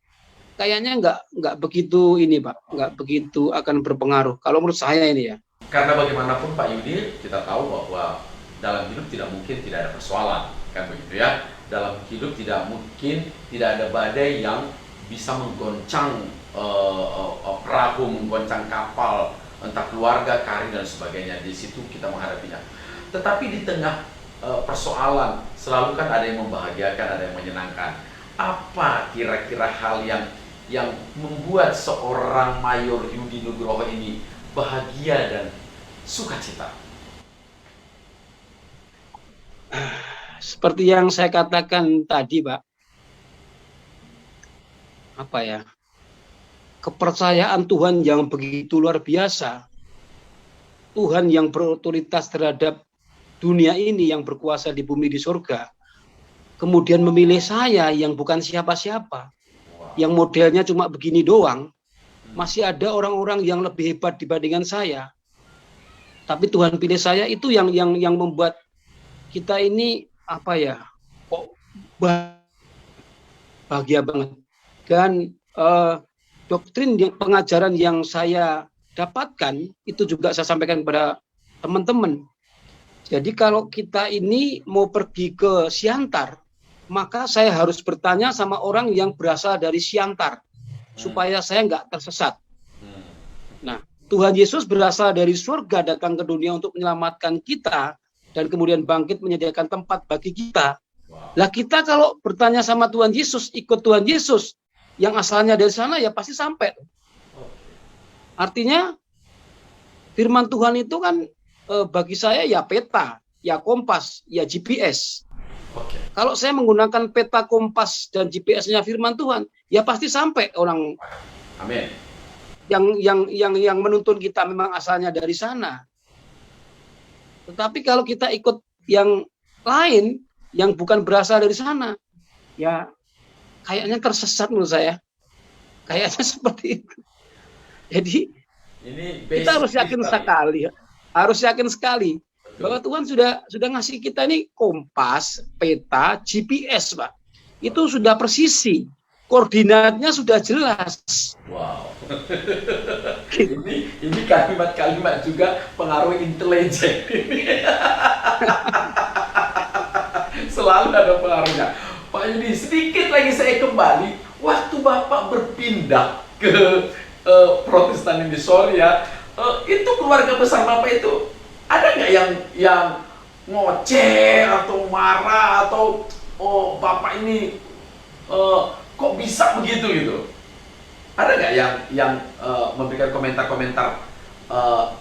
Speaker 3: kayaknya nggak begitu ini, Pak, nggak begitu akan berpengaruh. Kalau menurut saya ini ya.
Speaker 2: Karena bagaimanapun Pak Yudi, kita tahu bahwa dalam hidup tidak mungkin tidak ada persoalan, kan begitu ya. Dalam hidup tidak mungkin tidak ada badai yang bisa menggoncang perahu, menggoncang kapal, entah keluarga, karir dan sebagainya. Di situ kita menghadapinya. Tetapi di tengah persoalan selalu kan ada yang membahagiakan, ada yang menyenangkan. Apa kira-kira hal yang membuat seorang Mayor Yudi Nugroho ini bahagia dan sukacita?
Speaker 3: Seperti yang saya katakan tadi, Pak, kepercayaan Tuhan yang begitu luar biasa, Tuhan yang berotoritas terhadap dunia ini, yang berkuasa di bumi di surga, kemudian memilih saya yang bukan siapa-siapa, yang modelnya cuma begini doang. Masih ada orang-orang yang lebih hebat dibandingkan saya, tapi Tuhan pilih saya. Itu yang membuat kita ini kok bahagia banget. Dan doktrin pengajaran yang saya dapatkan itu juga saya sampaikan kepada teman-teman. Jadi kalau kita ini mau pergi ke Siantar, maka saya harus bertanya sama orang yang berasal dari Siantar, supaya saya nggak tersesat. Nah, Tuhan Yesus berasal dari surga, datang ke dunia untuk menyelamatkan kita, dan kemudian bangkit menyediakan tempat bagi kita. Lah kita kalau bertanya sama Tuhan Yesus, ikut Tuhan Yesus, yang asalnya dari sana, ya pasti sampai. Artinya, firman Tuhan itu kan bagi saya ya peta, ya kompas, ya GPS. Kalau saya menggunakan peta, kompas, dan GPS-nya firman Tuhan, ya pasti sampai orang.
Speaker 2: Amin.
Speaker 3: Yang menuntun kita memang asalnya dari sana. Tetapi kalau kita ikut yang lain, yang bukan berasal dari sana, ya kayaknya tersesat menurut saya. Kayaknya seperti itu. Jadi
Speaker 2: ini
Speaker 3: kita harus yakin sekali, harus yakin sekali bahwa Tuhan sudah ngasih kita ini kompas, peta, GPS, Pak. Itu sudah presisi, koordinatnya sudah jelas.
Speaker 2: Wow. ini kalimat-kalimat juga pengaruh intelijen. Selalu ada pengaruhnya. Pak Yudi, sedikit lagi saya kembali. Waktu Bapak berpindah ke Protestan di Soria, itu keluarga besar Bapak itu ada nggak yang ngoceh atau marah atau Bapak ini kok bisa begitu gitu? Ada nggak yang memberikan komentar-komentar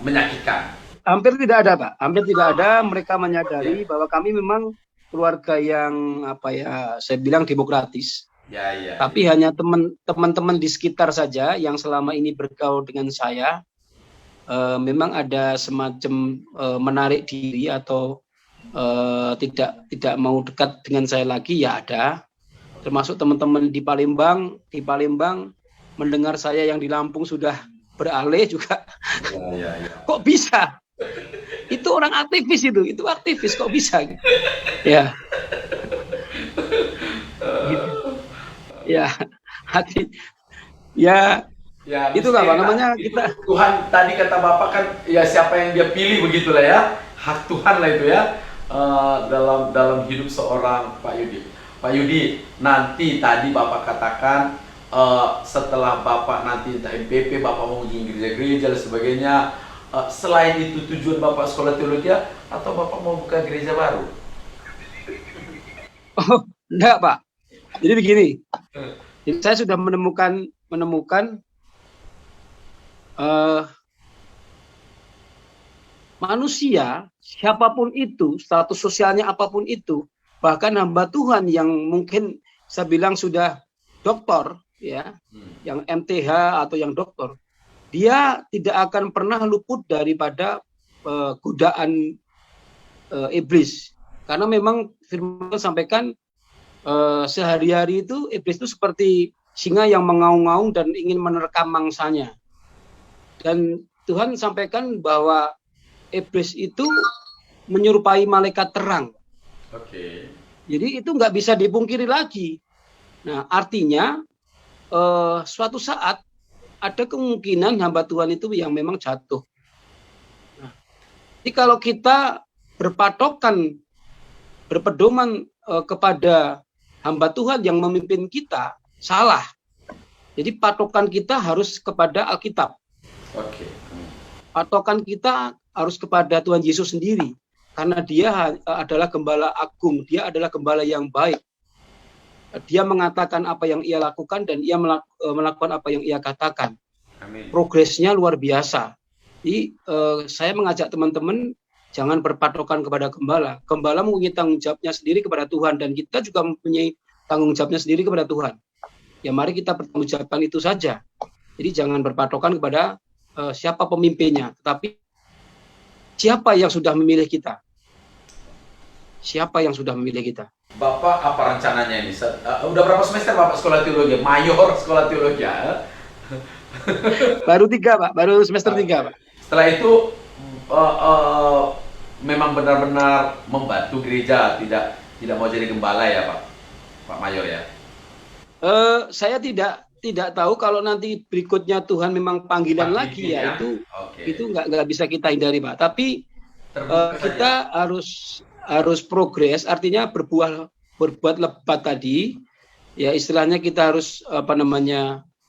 Speaker 2: menyakitkan?
Speaker 3: Hampir tidak ada, Pak. Hampir tidak ada. Mereka menyadari bahwa kami memang keluarga yang saya bilang demokratis.
Speaker 2: Ya.
Speaker 3: Tapi hanya teman-teman di sekitar saja yang selama ini bergaul dengan saya, memang ada semacam menarik diri atau tidak mau dekat dengan saya lagi, ya ada. Termasuk teman-teman di Palembang mendengar saya yang di Lampung sudah beralih juga.
Speaker 2: Ya.
Speaker 3: Kok bisa? Itu orang aktivis itu aktivis kok bisa gitu. Ya. Gitu. Ya, hati. Ya,
Speaker 2: Ya,
Speaker 3: itulah apa
Speaker 2: misteri, Pak.
Speaker 3: namanya
Speaker 2: Itu
Speaker 3: kita.
Speaker 2: Tuhan tadi kata Bapak kan ya siapa yang dia pilih begitulah ya. Hak Tuhan lah itu ya. Dalam hidup seorang Pak Yudi. Pak Yudi, nanti tadi Bapak katakan setelah Bapak nanti entah MPP, Bapak mau mengunjungi gereja-gereja dan sebagainya. Selain itu tujuan Bapak sekolah teologi atau Bapak mau buka gereja baru?
Speaker 3: Oh, enggak, Pak. Jadi begini. Jadi saya sudah menemukan manusia, siapapun itu, status sosialnya apapun itu, bahkan hamba Tuhan yang mungkin saya bilang sudah doktor, ya, yang MTH atau yang doktor, dia tidak akan pernah luput daripada godaan iblis. Karena memang firman sampaikan sehari-hari itu iblis itu seperti singa yang mengaung-ngaung dan ingin menerkam mangsanya. Dan Tuhan sampaikan bahwa iblis itu menyerupai malaikat terang.
Speaker 2: Oke.
Speaker 3: Jadi itu nggak bisa dipungkiri lagi. Nah, artinya suatu saat ada kemungkinan hamba Tuhan itu yang memang jatuh. Nah, jadi kalau kita berpedoman kepada hamba Tuhan yang memimpin kita, salah. Jadi patokan kita harus kepada Alkitab.
Speaker 2: Oke.
Speaker 3: Patokan kita harus kepada Tuhan Yesus sendiri. Karena dia adalah gembala agung, dia adalah gembala yang baik. Dia mengatakan apa yang ia lakukan dan ia melakukan apa yang ia katakan.
Speaker 2: Amin.
Speaker 3: Progresnya luar biasa. Jadi saya mengajak teman-teman jangan berpatokan kepada gembala. Gembala mempunyai tanggung jawabnya sendiri kepada Tuhan dan kita juga mempunyai tanggung jawabnya sendiri kepada Tuhan. Ya mari kita bertanggungjawabkan itu saja. Jadi jangan berpatokan kepada siapa pemimpinnya, tetapi siapa yang sudah memilih kita. Siapa yang sudah memilih kita.
Speaker 2: Bapak apa rencananya ini? Udah berapa semester Bapak sekolah teologi? Mayor sekolah teologi ya?
Speaker 3: Baru 3, Pak. Baru semester 3, Pak.
Speaker 2: Setelah itu memang benar-benar membantu gereja, tidak mau jadi gembala ya Pak Mayor ya?
Speaker 3: Saya tidak tahu kalau nanti berikutnya Tuhan memang panggilan lagi ya, itu nggak bisa kita hindari, Pak. Tapi kita harus progres, artinya berbuat lebat tadi, ya istilahnya kita harus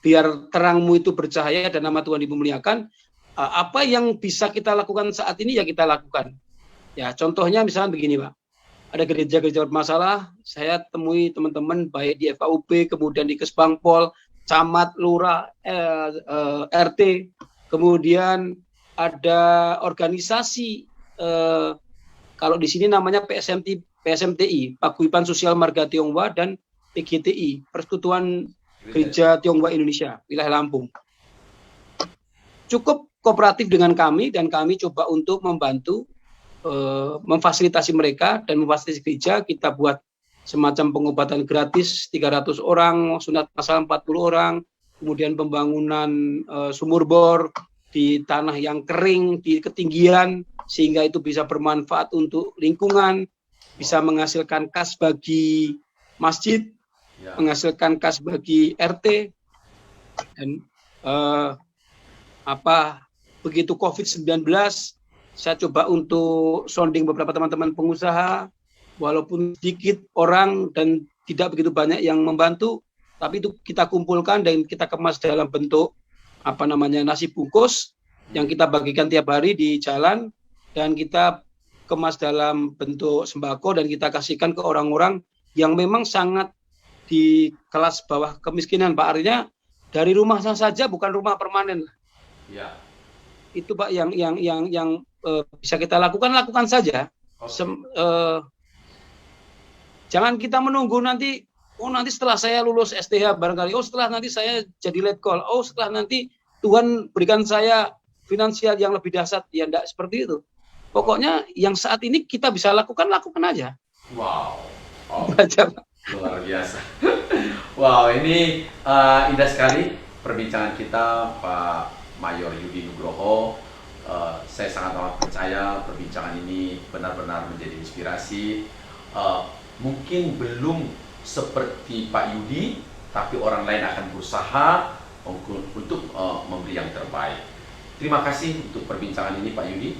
Speaker 3: biar terangmu itu bercahaya dan nama Tuhan dimuliakan. Apa yang bisa kita lakukan saat ini ya kita lakukan. Ya contohnya misalnya begini, Pak. Ada gereja-gereja bermasalah, saya temui teman-teman baik di FKUP, kemudian di Kesbangpol, camat, lurah, RT, kemudian ada organisasi. Kalau di sini namanya PSMTI, Paguyuban Sosial Marga Tionghoa, dan PGTI, Persekutuan Gereja Tionghoa Indonesia, wilayah Lampung. Cukup kooperatif dengan kami dan kami coba untuk membantu memfasilitasi mereka dan memfasilitasi gereja. Kita buat semacam pengobatan gratis 300 orang, sunat masal 40 orang, kemudian pembangunan sumur bor di tanah yang kering, di ketinggian, sehingga itu bisa bermanfaat untuk lingkungan, bisa menghasilkan kas bagi masjid, menghasilkan kas bagi RT, dan begitu COVID-19, saya coba untuk sounding beberapa teman-teman pengusaha, walaupun sedikit orang dan tidak begitu banyak yang membantu, tapi itu kita kumpulkan dan kita kemas dalam bentuk nasi bungkus yang kita bagikan tiap hari di jalan, dan kita kemas dalam bentuk sembako dan kita kasihkan ke orang-orang yang memang sangat di kelas bawah kemiskinan, Pak. Artinya dari rumah saja, bukan rumah permanen. Ya. Itu Pak yang bisa kita lakukan saja. Jangan kita menunggu nanti setelah saya lulus STH barangkali, setelah nanti saya jadi letkol, setelah nanti Tuhan berikan saya finansial yang lebih dahsyat. Ya enggak seperti itu. Pokoknya yang saat ini kita bisa lakukan aja.
Speaker 2: Wow.
Speaker 3: Baca, Pak.
Speaker 2: Luar biasa. Wow, ini indah sekali perbincangan kita Pak Mayor Yudi Nugroho. saya sangat amat percaya perbincangan ini benar-benar menjadi inspirasi. Mungkin belum seperti Pak Yudi, tapi orang lain akan berusaha untuk memberi yang terbaik. Terima kasih untuk perbincangan ini Pak Yudi,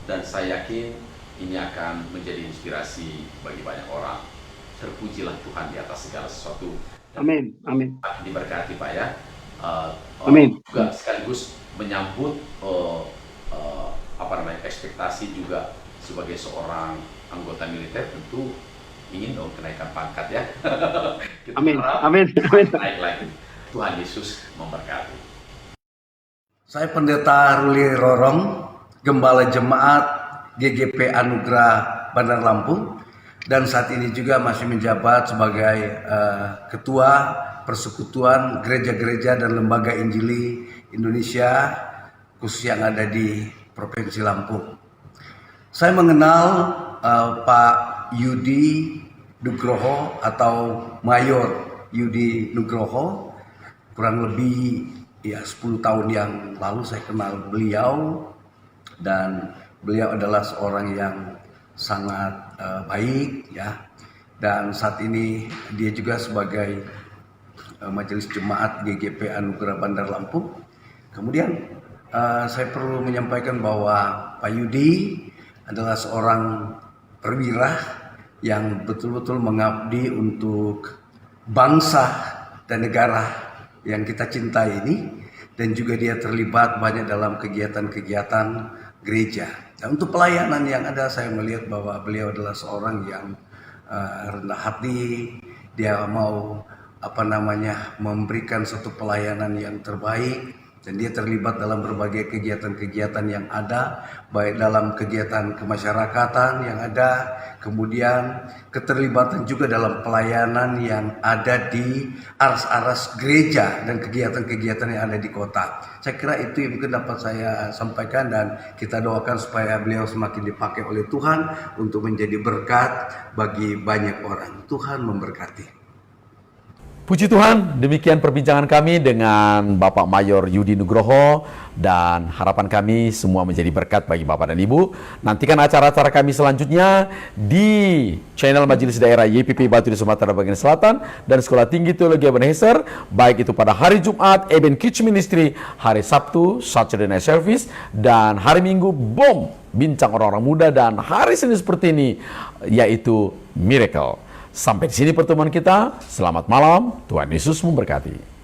Speaker 2: dan saya yakin ini akan menjadi inspirasi bagi banyak orang. Terpujilah Tuhan di atas segala sesuatu.
Speaker 3: Amin, amin.
Speaker 2: Diberkati Pak ya.
Speaker 3: Amin.
Speaker 2: Juga sekaligus menyambut ekspektasi juga sebagai seorang anggota militer, tentu ingin dong kenaikan pangkat ya.
Speaker 3: Amin, amin, amin.
Speaker 2: Naik lagi. Tuhan Yesus memberkati.
Speaker 4: Saya Pendeta Ruli Rorong, Gembala Jemaat GGP Anugerah Bandar Lampung, dan saat ini juga masih menjabat sebagai Ketua Persekutuan Gereja-Gereja dan Lembaga Injili Indonesia, khusus yang ada di Provinsi Lampung. Saya mengenal Pak Yudi Nugroho atau Mayor Yudi Nugroho kurang lebih 10 tahun yang lalu saya kenal beliau, dan beliau adalah seorang yang sangat baik ya, dan saat ini dia juga sebagai Majelis Jemaat GGP Anugerah Bandar Lampung. Kemudian saya perlu menyampaikan bahwa Pak Yudi adalah seorang perwira yang betul-betul mengabdi untuk bangsa dan negara yang kita cintai ini, dan juga dia terlibat banyak dalam kegiatan-kegiatan gereja. Dan untuk pelayanan yang ada, saya melihat bahwa beliau adalah seorang yang rendah hati. Dia mau memberikan satu pelayanan yang terbaik, dan dia terlibat dalam berbagai kegiatan-kegiatan yang ada, baik dalam kegiatan kemasyarakatan yang ada, kemudian keterlibatan juga dalam pelayanan yang ada di aras-aras gereja dan kegiatan-kegiatan yang ada di kota. Saya kira itu yang mungkin dapat saya sampaikan, dan kita doakan supaya beliau semakin dipakai oleh Tuhan untuk menjadi berkat bagi banyak orang. Tuhan memberkati.
Speaker 2: Puji Tuhan, demikian perbincangan kami dengan Bapak Mayor Yudi Nugroho, dan harapan kami semua menjadi berkat bagi Bapak dan Ibu. Nantikan acara-acara kami selanjutnya di channel Majelis Daerah YPP Batu di Sumatera Bagian Selatan dan Sekolah Tinggi Teologi Ebenezer, baik itu pada hari Jumat Eben Kids Ministry, hari Sabtu Saturday Night Service, dan hari Minggu bincang orang-orang muda, dan hari Senin seperti ini yaitu Miracle. Sampai di sini pertemuan kita. Selamat malam, Tuhan Yesus memberkati.